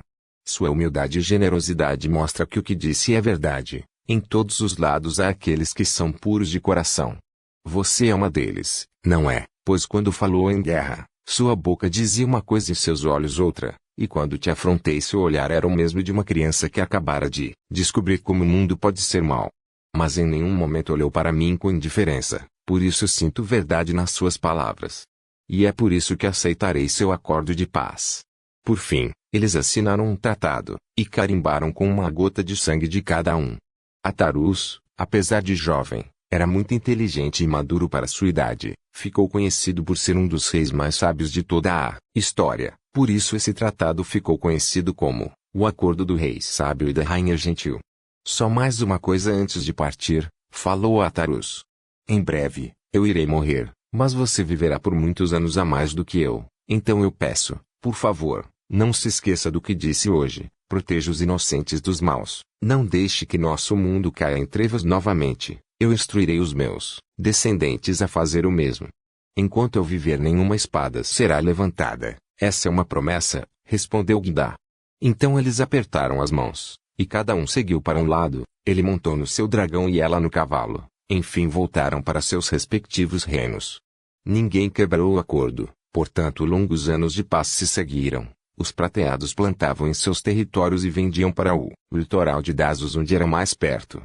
Speaker 1: Sua humildade e generosidade mostra que o que disse é verdade. Em todos os lados há aqueles que são puros de coração. Você é uma deles, não é? Pois quando falou em guerra, sua boca dizia uma coisa e seus olhos outra, e quando te afrontei seu olhar era o mesmo de uma criança que acabara de descobrir como o mundo pode ser mau. Mas em nenhum momento olhou para mim com indiferença, por isso sinto verdade nas suas palavras. E é por isso que aceitarei seu acordo de paz. Por fim, eles assinaram um tratado, e carimbaram com uma gota de sangue de cada um. Atarus, apesar de jovem, era muito inteligente e maduro para sua idade, ficou conhecido por ser um dos reis mais sábios de toda a história, por isso esse tratado ficou conhecido como o Acordo do Rei Sábio e da Rainha Gentil. Só mais uma coisa antes de partir, falou Atarus. Em breve, eu irei morrer, mas você viverá por muitos anos a mais do que eu, então eu peço, por favor, não se esqueça do que disse hoje, proteja os inocentes dos maus, não deixe que nosso mundo caia em trevas novamente. Eu instruirei os meus descendentes a fazer o mesmo. Enquanto eu viver, nenhuma espada será levantada. Essa é uma promessa, respondeu Gidá. Então eles apertaram as mãos, e cada um seguiu para um lado, ele montou no seu dragão e ela no cavalo. Enfim voltaram para seus respectivos reinos. Ninguém quebrou o acordo, portanto longos anos de paz se seguiram. Os prateados plantavam em seus territórios e vendiam para o litoral de Dasos onde era mais perto.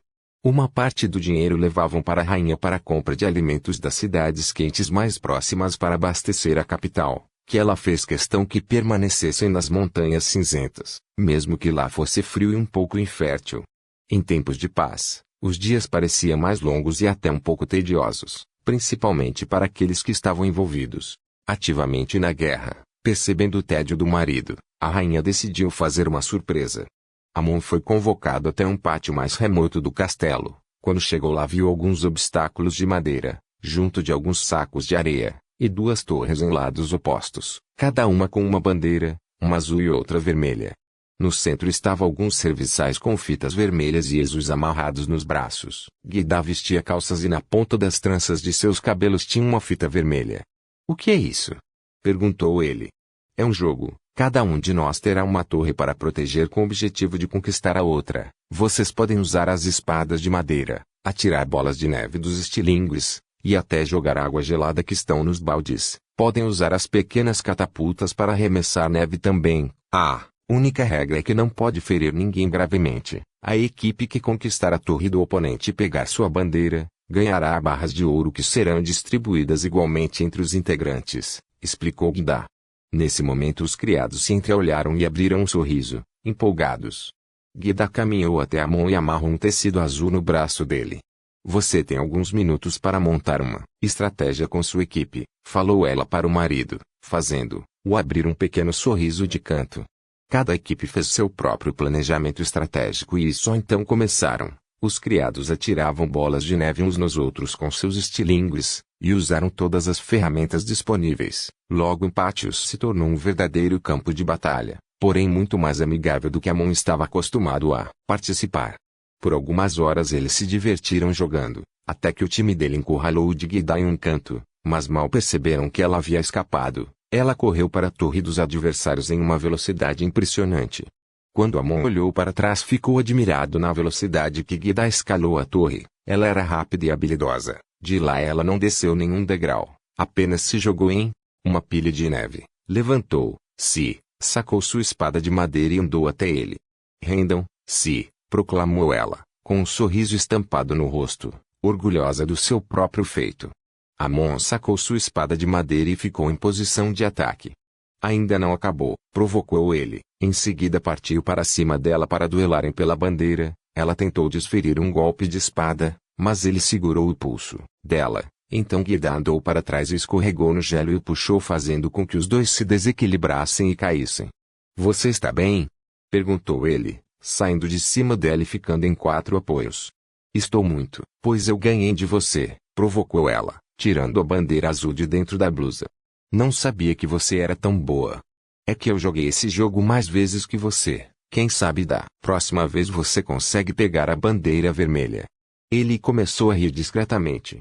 Speaker 1: Uma parte do dinheiro levavam para a rainha para a compra de alimentos das cidades quentes mais próximas para abastecer a capital, que ela fez questão que permanecessem nas montanhas cinzentas, mesmo que lá fosse frio e um pouco infértil. Em tempos de paz, os dias pareciam mais longos e até um pouco tediosos, principalmente para aqueles que estavam envolvidos ativamente na guerra. Percebendo o tédio do marido, a rainha decidiu fazer uma surpresa. Amon foi convocado até um pátio mais remoto do castelo. Quando chegou lá viu alguns obstáculos de madeira, junto de alguns sacos de areia, e duas torres em lados opostos, cada uma com uma bandeira, uma azul e outra vermelha. No centro estavam alguns serviçais com fitas vermelhas e Jesus amarrados nos braços. Gidá vestia calças e na ponta das tranças de seus cabelos tinha uma fita vermelha. "O que é isso?" perguntou ele. "É um jogo. Cada um de nós terá uma torre para proteger com o objetivo de conquistar a outra. Vocês podem usar as espadas de madeira, atirar bolas de neve dos estilingues, e até jogar água gelada que estão nos baldes. Podem usar as pequenas catapultas para arremessar neve também. A única regra é que não pode ferir ninguém gravemente. A equipe que conquistar a torre do oponente e pegar sua bandeira, ganhará barras de ouro que serão distribuídas igualmente entre os integrantes", explicou Gidá. Nesse momento os criados se entreolharam e abriram um sorriso, empolgados. Gidá caminhou até Amon e amarrou um tecido azul no braço dele. "Você tem alguns minutos para montar uma estratégia com sua equipe", falou ela para o marido, fazendo-o abrir um pequeno sorriso de canto. Cada equipe fez seu próprio planejamento estratégico e só então começaram. Os criados atiravam bolas de neve uns nos outros com seus estilingues, e usaram todas as ferramentas disponíveis. Logo o pátio se tornou um verdadeiro campo de batalha, porém muito mais amigável do que Amon estava acostumado a participar. Por algumas horas eles se divertiram jogando, até que o time dele encurralou o de Gidá em um canto, mas mal perceberam que ela havia escapado. Ela correu para a torre dos adversários em uma velocidade impressionante. Quando Amon olhou para trás ficou admirado na velocidade que Gidá escalou a torre. Ela era rápida e habilidosa. De lá ela não desceu nenhum degrau, apenas se jogou em uma pilha de neve, levantou-se, sacou sua espada de madeira e andou até ele. "Rendam-se", proclamou ela, com um sorriso estampado no rosto, orgulhosa do seu próprio feito. Amon sacou sua espada de madeira e ficou em posição de ataque. "Ainda não acabou", provocou ele. Em seguida partiu para cima dela para duelarem pela bandeira. Ela tentou desferir um golpe de espada, mas ele segurou o pulso dela. Então Gidá andou para trás e escorregou no gelo e o puxou fazendo com que os dois se desequilibrassem e caíssem. "Você está bem?" perguntou ele, saindo de cima dela e ficando em 4 apoios. "Estou muito, pois eu ganhei de você", provocou ela, tirando a bandeira azul de dentro da blusa. "Não sabia que você era tão boa. É que eu joguei esse jogo mais vezes que você", Quem sabe da próxima vez você consegue pegar a bandeira vermelha. Ele começou a rir discretamente.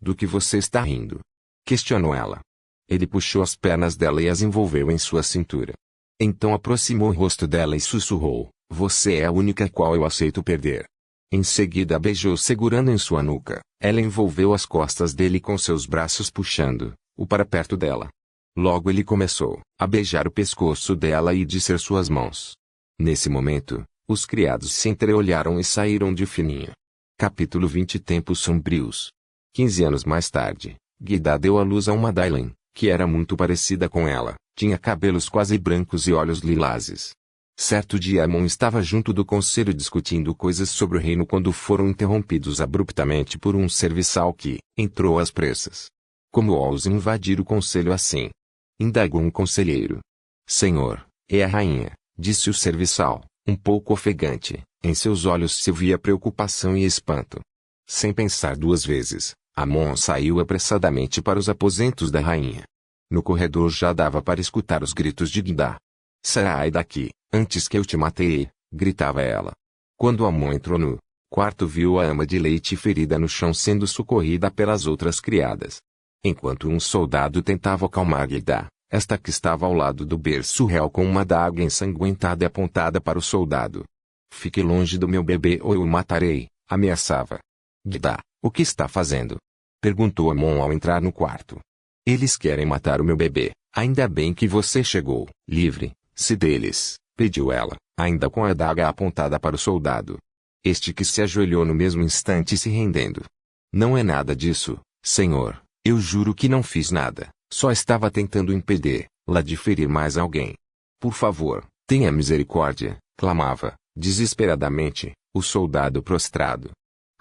Speaker 1: Do que você está rindo? Questionou ela. Ele puxou as pernas dela e as envolveu em sua cintura. Então aproximou o rosto dela e sussurrou: você é a única qual eu aceito perder. Em seguida a beijou segurando em sua nuca. Ela envolveu as costas dele com seus braços puxando-o para perto dela. Logo ele começou a beijar o pescoço dela e descer suas mãos. Nesse momento, os criados se entreolharam e saíram de fininho. Capítulo 20 Tempos sombrios. 15 anos mais tarde, Gidá deu à luz a uma Dailin, que era muito parecida com ela, tinha cabelos quase brancos e olhos lilazes. Certo dia Amon estava junto do conselho discutindo coisas sobre o reino quando foram interrompidos abruptamente por um serviçal que entrou às pressas. Como ousa invadir o conselho assim? Indagou um conselheiro. Senhor, é a rainha, disse o serviçal, um pouco ofegante. Em seus olhos se via preocupação e espanto. Sem pensar duas vezes, Amon saiu apressadamente para os aposentos da rainha. No corredor já dava para escutar os gritos de Gidá. Sai daqui, antes que eu te matei, gritava ela. Quando Amon entrou no quarto viu a ama de leite ferida no chão sendo socorrida pelas outras criadas. Enquanto um soldado tentava acalmar Gidá, esta que estava ao lado do berço réu com uma adaga ensanguentada e apontada para o soldado. Fique longe do meu bebê ou eu o matarei, ameaçava. Gidá, o que está fazendo? Perguntou Amon ao entrar no quarto. Eles querem matar o meu bebê, ainda bem que você chegou. Livre-se deles, pediu ela, ainda com a adaga apontada para o soldado. Este que se ajoelhou no mesmo instante se rendendo. Não é nada disso, senhor, eu juro que não fiz nada, só estava tentando impedir-la de ferir mais alguém. Por favor, tenha misericórdia, clamava, desesperadamente, o soldado prostrado.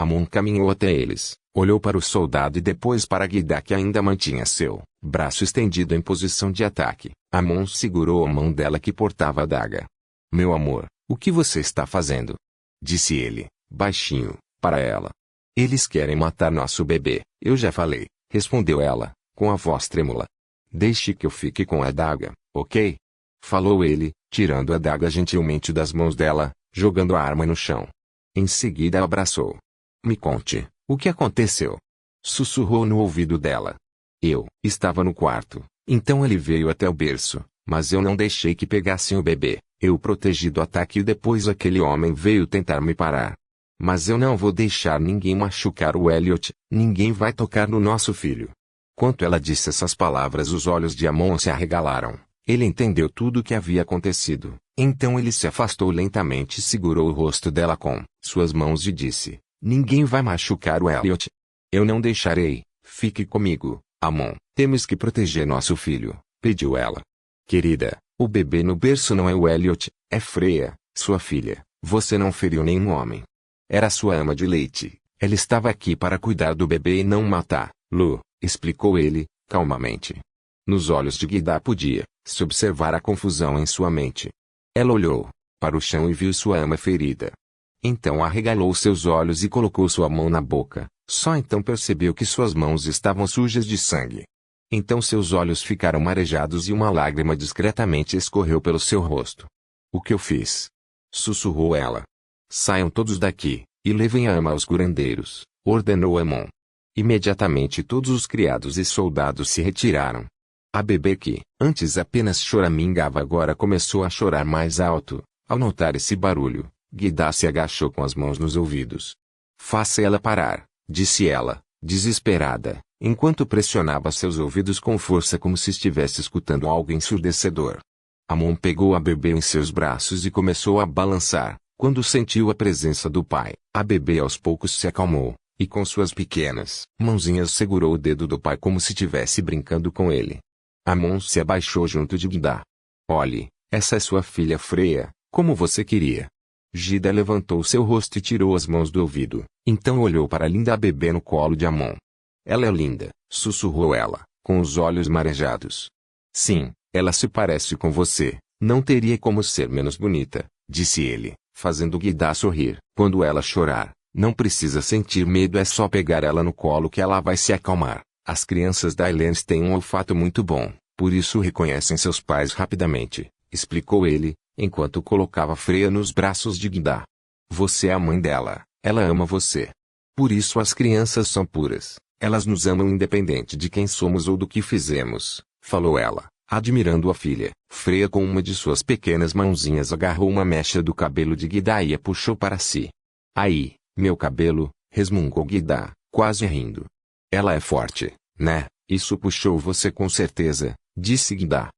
Speaker 1: Amon caminhou até eles, olhou para o soldado e depois para Gidá que ainda mantinha seu braço estendido em posição de ataque. Amon segurou a mão dela que portava a adaga. Meu amor, o que você está fazendo? Disse ele, baixinho, para ela. Eles querem matar nosso bebê, eu já falei, respondeu ela, com a voz trêmula. Deixe que eu fique com a adaga, ok? Falou ele, tirando a adaga gentilmente das mãos dela, jogando a arma no chão. Em seguida a abraçou. Me conte, o que aconteceu? Sussurrou no ouvido dela. Eu estava no quarto, então ele veio até o berço, mas eu não deixei que pegassem o bebê, eu o protegi do ataque e depois aquele homem veio tentar me parar. Mas eu não vou deixar ninguém machucar o Elliot, ninguém vai tocar no nosso filho. Quando ela disse essas palavras os olhos de Amon se arregalaram. Ele entendeu tudo o que havia acontecido, então ele se afastou lentamente e segurou o rosto dela com suas mãos e disse: ninguém vai machucar o Elliot. Eu não deixarei, fique comigo, Amon. Temos que proteger nosso filho, pediu ela. Querida, o bebê no berço não é o Elliot, é Freya, sua filha. Você não feriu nenhum homem. Era sua ama de leite. Ela estava aqui para cuidar do bebê e não matá-lo, explicou ele, calmamente. Nos olhos de Gidá podia-se observar a confusão em sua mente. Ela olhou para o chão e viu sua ama ferida. Então arregalou seus olhos e colocou sua mão na boca. Só então percebeu que suas mãos estavam sujas de sangue. Então seus olhos ficaram marejados e uma lágrima discretamente escorreu pelo seu rosto. O que eu fiz? Sussurrou ela. Saiam todos daqui, e levem a ama aos curandeiros, ordenou Amon. Imediatamente todos os criados e soldados se retiraram. A bebê que, antes apenas choramingava agora começou a chorar mais alto. Ao notar esse barulho, Gidá se agachou com as mãos nos ouvidos. Faça ela parar, disse ela, desesperada, enquanto pressionava seus ouvidos com força como se estivesse escutando algo ensurdecedor. Amon pegou a bebê em seus braços e começou a balançar. Quando sentiu a presença do pai, a bebê aos poucos se acalmou, e com suas pequenas mãozinhas segurou o dedo do pai como se estivesse brincando com ele. Amon se abaixou junto de Gidá. Olhe, essa é sua filha Freya, como você queria. Gidá levantou seu rosto e tirou as mãos do ouvido, então olhou para a linda bebê no colo de Amon. Ela é linda, sussurrou ela, com os olhos marejados. Sim, ela se parece com você, não teria como ser menos bonita, disse ele, fazendo Gidá sorrir. Quando ela chorar, não precisa sentir medo, é só pegar ela no colo que ela vai se acalmar. As crianças da Highlands têm um olfato muito bom, por isso reconhecem seus pais rapidamente, explicou ele, enquanto colocava Freya nos braços de Gidá. Você é a mãe dela, ela ama você. Por isso as crianças são puras, elas nos amam independente de quem somos ou do que fizemos, falou ela, admirando a filha. Freya com uma de suas pequenas mãozinhas agarrou uma mecha do cabelo de Gidá e a puxou para si. Aí, meu cabelo, resmungou Gidá, quase rindo. Ela é forte, né? Isso puxou você com certeza, disse Gidá.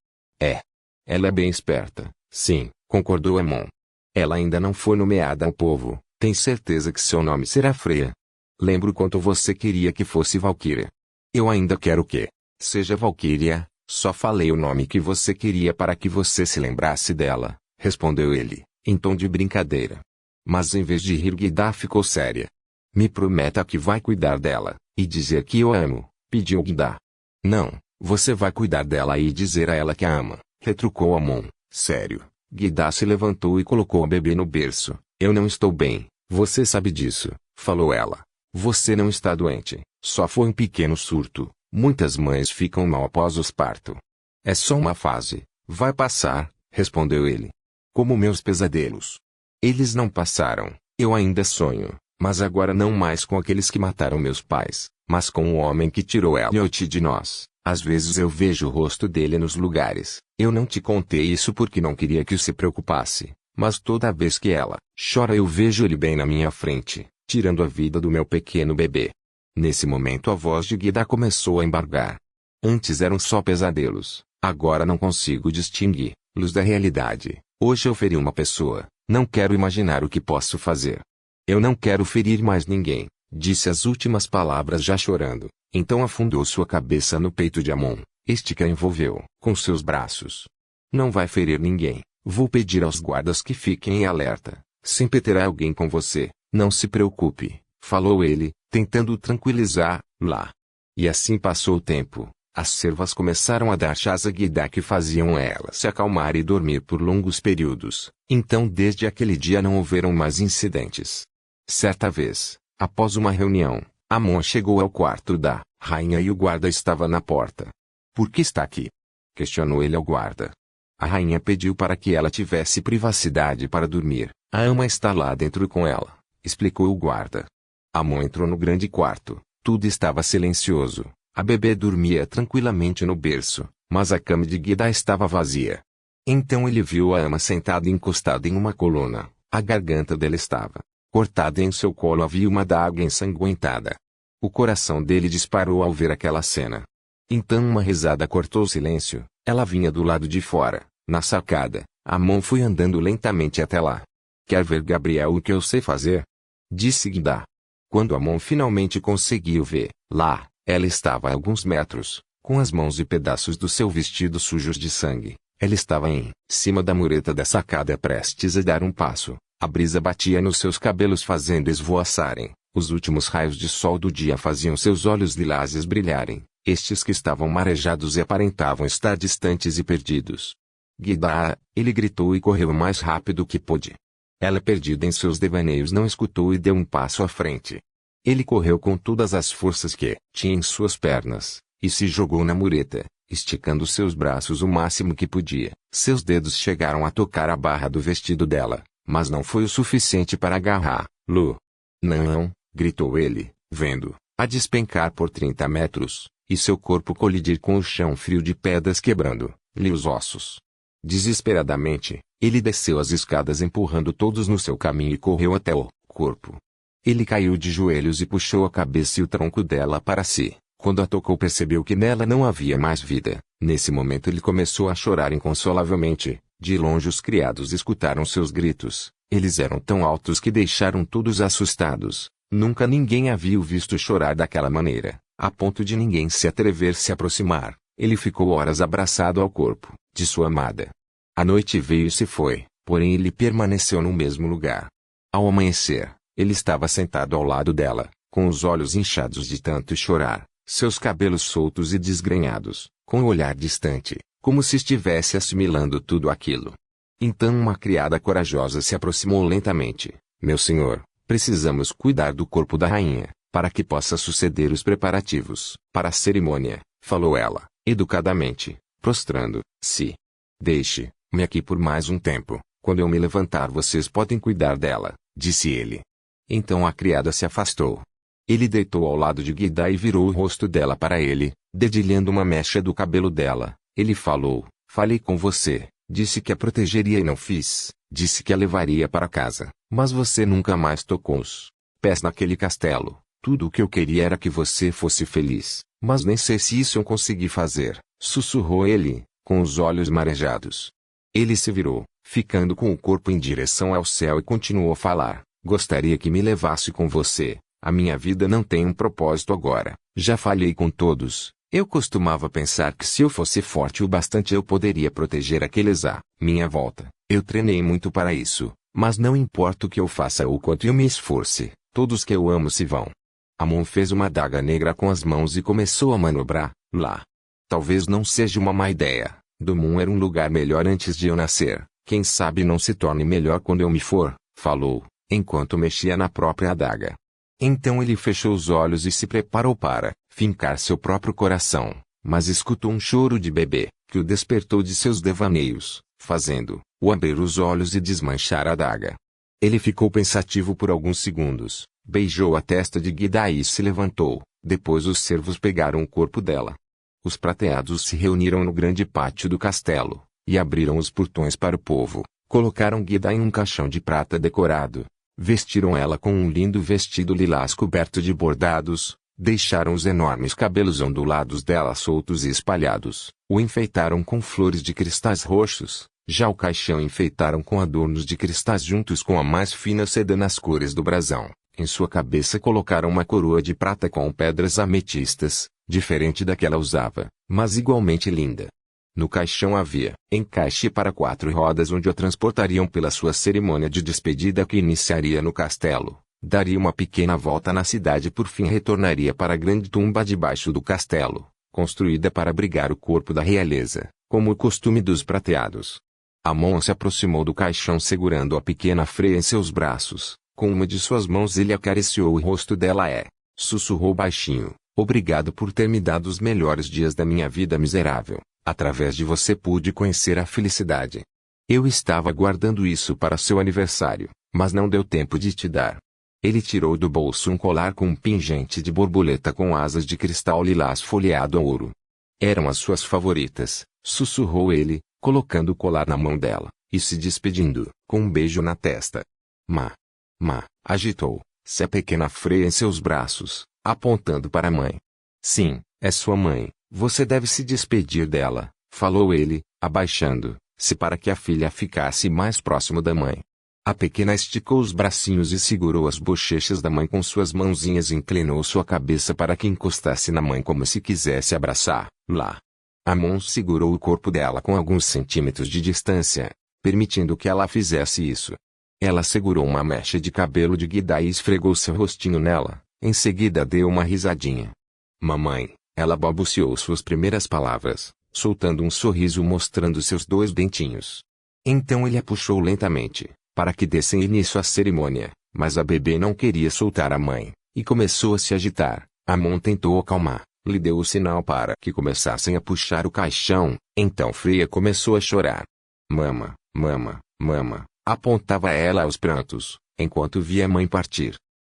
Speaker 1: É. Ela é bem esperta, sim, concordou Amon. Ela ainda não foi nomeada ao povo, tem certeza que seu nome será Freya? Lembro quanto você queria que fosse Valquíria. Eu ainda quero que seja Valquíria, só falei o nome que você queria para que você se lembrasse dela, respondeu ele, em tom de brincadeira. Mas em vez de rir Gidá ficou séria. Me prometa que vai cuidar dela, e dizer que eu a amo, pediu Gidá. Não, você vai cuidar dela e dizer a ela que a ama, retrucou Amon, sério. Gidá se levantou e colocou a bebê no berço. Eu não estou bem, você sabe disso, falou ela. Você não está doente, só foi um pequeno surto. Muitas mães ficam mal após o parto. É só uma fase, vai passar, respondeu ele. Como meus pesadelos. Eles não passaram, eu ainda sonho, mas agora não mais com aqueles que mataram meus pais, mas com o homem que tirou Elliot de nós. Às vezes eu vejo o rosto dele nos lugares. Eu não te contei isso porque não queria que se preocupasse, mas toda vez que ela chora eu vejo ele bem na minha frente, tirando a vida do meu pequeno bebê. Nesse momento a voz de Gidá começou a embargar. Antes eram só pesadelos, agora não consigo distinguir luz da realidade. Hoje eu feri uma pessoa, não quero imaginar o que posso fazer. Eu não quero ferir mais ninguém, disse as últimas palavras já chorando. Então afundou sua cabeça no peito de Amon. Este que a envolveu com seus braços. Não vai ferir ninguém. Vou pedir aos guardas que fiquem em alerta. Sempre terá alguém com você. Não se preocupe, falou ele, tentando tranquilizá-la. E assim passou o tempo. As servas começaram a dar chás a Gidá que faziam ela se acalmar e dormir por longos períodos. Então desde aquele dia não houveram mais incidentes. Certa vez, após uma reunião, Amon chegou ao quarto da rainha e o guarda estava na porta. Por que está aqui? Questionou ele ao guarda. A rainha pediu para que ela tivesse privacidade para dormir. A ama está lá dentro com ela, explicou o guarda. Amon entrou no grande quarto. Tudo estava silencioso. A bebê dormia tranquilamente no berço, mas a cama de Gidá estava vazia. Então ele viu a ama sentada encostada em uma coluna. A garganta dela estava cortada e em seu colo havia uma daga ensanguentada. O coração dele disparou ao ver aquela cena. Então uma risada cortou o silêncio. Ela vinha do lado de fora, na sacada. Amon foi andando lentamente até lá. Quer ver, Gabriel, o que eu sei fazer? Disse Gidá. Quando Amon finalmente conseguiu ver, lá, ela estava a alguns metros, com as mãos e pedaços do seu vestido sujos de sangue. Ela estava em cima da mureta da sacada prestes a dar um passo. A brisa batia nos seus cabelos fazendo esvoaçarem. Os últimos raios de sol do dia faziam seus olhos lilazes brilharem. Estes que estavam marejados e aparentavam estar distantes e perdidos. Gidá, ele gritou e correu o mais rápido que pôde. Ela, perdida em seus devaneios, não escutou e deu um passo à frente. Ele correu com todas as forças que tinha em suas pernas, e se jogou na mureta, esticando seus braços o máximo que podia. Seus dedos chegaram a tocar a barra do vestido dela, mas não foi o suficiente para agarrá-lo. Não, gritou ele, vendo-a despencar por 30 metros, e seu corpo colidir com o chão frio de pedras quebrando-lhe os ossos. Desesperadamente, ele desceu as escadas empurrando todos no seu caminho e correu até o corpo. Ele caiu de joelhos e puxou a cabeça e o tronco dela para si. Quando a tocou, percebeu que nela não havia mais vida. Nesse momento ele começou a chorar inconsolavelmente. De longe os criados escutaram seus gritos. Eles eram tão altos que deixaram todos assustados. Nunca ninguém havia o visto chorar daquela maneira, a ponto de ninguém se atrever a se aproximar. Ele ficou horas abraçado ao corpo de sua amada. A noite veio e se foi, porém ele permaneceu no mesmo lugar. Ao amanhecer, ele estava sentado ao lado dela, com os olhos inchados de tanto chorar, seus cabelos soltos e desgrenhados, com o olhar distante, como se estivesse assimilando tudo aquilo. Então uma criada corajosa se aproximou lentamente. Meu senhor, precisamos cuidar do corpo da rainha, para que possa suceder os preparativos para a cerimônia, falou ela, educadamente, prostrando-se. Deixe-me aqui por mais um tempo, Quando eu me levantar vocês podem cuidar dela, disse ele. Então a criada se afastou. Ele deitou ao lado de Gidá e virou o rosto dela para ele, dedilhando uma mecha do cabelo dela. Ele falou: falei com você, disse que a protegeria e não fiz, disse que a levaria para casa, mas você nunca mais tocou os pés naquele castelo. Tudo o que eu queria era que você fosse feliz, mas nem sei se isso eu consegui fazer, sussurrou ele, com os olhos marejados. Ele se virou, ficando com o corpo em direção ao céu e continuou a falar: gostaria que me levasse com você. A minha vida não tem um propósito agora. Já falhei com todos. Eu costumava pensar que se eu fosse forte o bastante eu poderia proteger aqueles à minha volta. Eu treinei muito para isso, mas não importa o que eu faça ou quanto eu me esforce, todos que eu amo se vão. Amon fez uma adaga negra com as mãos e começou a manobrar lá. Talvez não seja uma má ideia. Domon era um lugar melhor antes de eu nascer. Quem sabe não se torne melhor quando eu me for, falou, enquanto mexia na própria adaga. Então ele fechou os olhos e se preparou para fincar seu próprio coração, mas escutou um choro de bebê, que o despertou de seus devaneios, fazendo-o abrir os olhos e desmanchar a adaga. Ele ficou pensativo por alguns segundos, beijou a testa de Gidá e se levantou. Depois os servos pegaram o corpo dela. Os prateados se reuniram no grande pátio do castelo, e abriram os portões para o povo, colocaram Gidá em um caixão de prata decorado. Vestiram ela com um lindo vestido lilás coberto de bordados, deixaram os enormes cabelos ondulados dela soltos e espalhados, o enfeitaram com flores de cristais roxos, já o caixão enfeitaram com adornos de cristais juntos com a mais fina seda nas cores do brasão. Em sua cabeça colocaram uma coroa de prata com pedras ametistas, diferente da que ela usava, mas igualmente linda. No caixão havia encaixe para 4 rodas onde o transportariam pela sua cerimônia de despedida que iniciaria no castelo. Daria uma pequena volta na cidade e por fim retornaria para a grande tumba debaixo do castelo, construída para abrigar o corpo da realeza, como o costume dos prateados. Amon se aproximou do caixão segurando a pequena Freya em seus braços. Com uma de suas mãos ele acariciou o rosto dela sussurrou baixinho, obrigado por ter me dado os melhores dias da minha vida miserável. Através de você pude conhecer a felicidade. Eu estava aguardando isso para seu aniversário, mas não deu tempo de te dar. Ele tirou do bolso um colar com um pingente de borboleta com asas de cristal lilás folheado a ouro. Eram as suas favoritas, sussurrou ele, colocando o colar na mão dela, e se despedindo, com um beijo na testa. Agitou-se a pequena Freya em seus braços, apontando para a mãe. Sim, é sua mãe. Você deve se despedir dela, falou ele, abaixando-se para que a filha ficasse mais próximo da mãe. A pequena esticou os bracinhos e segurou as bochechas da mãe com suas mãozinhas e inclinou sua cabeça para que encostasse na mãe como se quisesse abraçá-la. Amon segurou o corpo dela com alguns centímetros de distância, permitindo que ela fizesse isso. Ela segurou uma mecha de cabelo de Gidá e esfregou seu rostinho nela, em seguida deu uma risadinha. Mamãe. Ela balbuciou suas primeiras palavras, soltando um sorriso mostrando seus 2 dentinhos. Então ele a puxou lentamente, para que dessem início à cerimônia, mas a bebê não queria soltar a mãe, e começou a se agitar. Amon tentou acalmar, lhe deu o sinal para que começassem a puxar o caixão, então Freya começou a chorar. Mama, apontava ela aos prantos, enquanto via a mãe partir.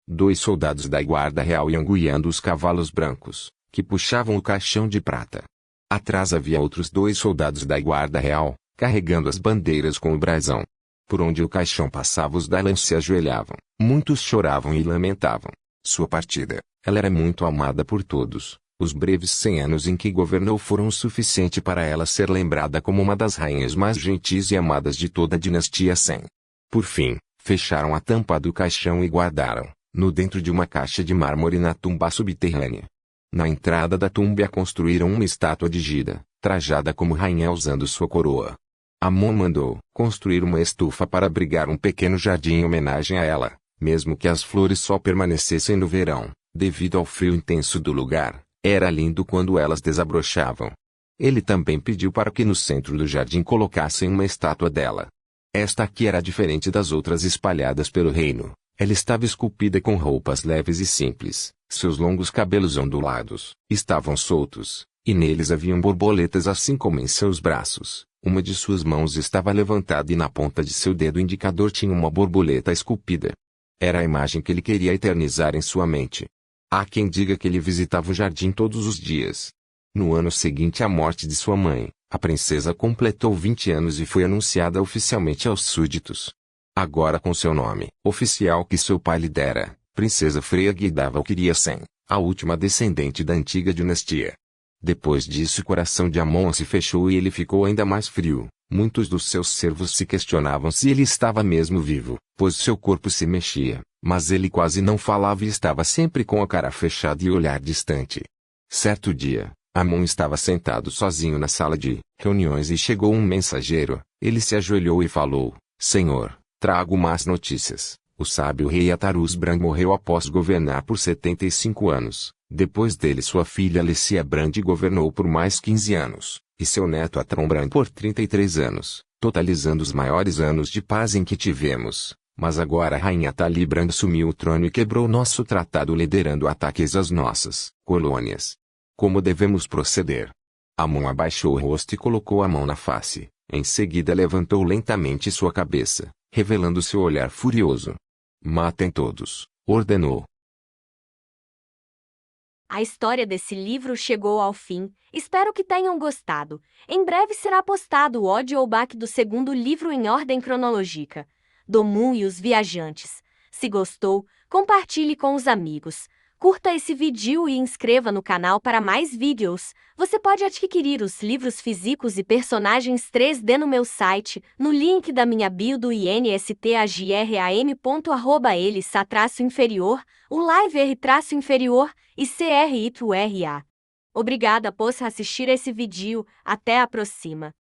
Speaker 1: 2 soldados da guarda real iam guiando os cavalos brancos, que puxavam o caixão de prata. Atrás havia outros 2 soldados da guarda real, carregando as bandeiras com o brasão. Por onde o caixão passava os Dylan se ajoelhavam, muitos choravam e lamentavam sua partida. Ela era muito amada por todos. Os breves 100 anos em que governou foram o suficiente para ela ser lembrada como uma das rainhas mais gentis e amadas de toda a dinastia Sen. Por fim, fecharam a tampa do caixão e guardaram-no dentro de uma caixa de mármore na tumba subterrânea. Na entrada da tumba construíram uma estátua de Gida, trajada como rainha usando sua coroa. Amon mandou construir uma estufa para abrigar um pequeno jardim em homenagem a ela, mesmo que as flores só permanecessem no verão, devido ao frio intenso do lugar. Era lindo quando elas desabrochavam. Ele também pediu para que no centro do jardim colocassem uma estátua dela. Esta aqui era diferente das outras espalhadas pelo reino. Ela estava esculpida com roupas leves e simples, seus longos cabelos ondulados estavam soltos, e neles haviam borboletas assim como em seus braços, Uma de suas mãos estava levantada e na ponta de seu dedo indicador tinha uma borboleta esculpida. Era a imagem que ele queria eternizar em sua mente. Há quem diga que ele visitava o jardim todos os dias. No ano seguinte à morte de sua mãe, a princesa completou 20 anos e foi anunciada oficialmente aos súditos. Agora com seu nome oficial que seu pai lhe dera, Princesa Freya Guidava Quiriasen, a última descendente da antiga dinastia. Depois disso o coração de Amon se fechou e ele ficou ainda mais frio. Muitos dos seus servos se questionavam se ele estava mesmo vivo, pois seu corpo se mexia, mas ele quase não falava e estava sempre com a cara fechada e olhar distante. Certo dia, Amon estava sentado sozinho na sala de reuniões e chegou um mensageiro. Ele se ajoelhou e falou: Senhor, trago más notícias. O sábio rei Atarus-Brand morreu após governar por 75 anos. Depois dele sua filha Alessia-Brand governou por mais 15 anos, e seu neto Atron-Brand por 33 anos, totalizando os maiores anos de paz em que tivemos. Mas agora a rainha Tali-Brand assumiu o trono e quebrou nosso tratado liderando ataques às nossas colônias. Como devemos proceder? Amon abaixou o rosto e colocou a mão na face. Em seguida levantou lentamente sua cabeça, revelando seu olhar furioso. Matem todos, ordenou.
Speaker 2: A história desse livro chegou ao fim. Espero que tenham gostado. Em breve será postado o audiobook do segundo livro em ordem cronológica, Domon e os Viajantes. Se gostou, compartilhe com os amigos. Curta esse vídeo e inscreva no canal para mais vídeos. Você pode adquirir os livros físicos e personagens 3D no meu site, no link da minha bio do instagram.elis_inferior, o live R-inferior e CRITURA. Obrigada por assistir esse vídeo. Até a próxima.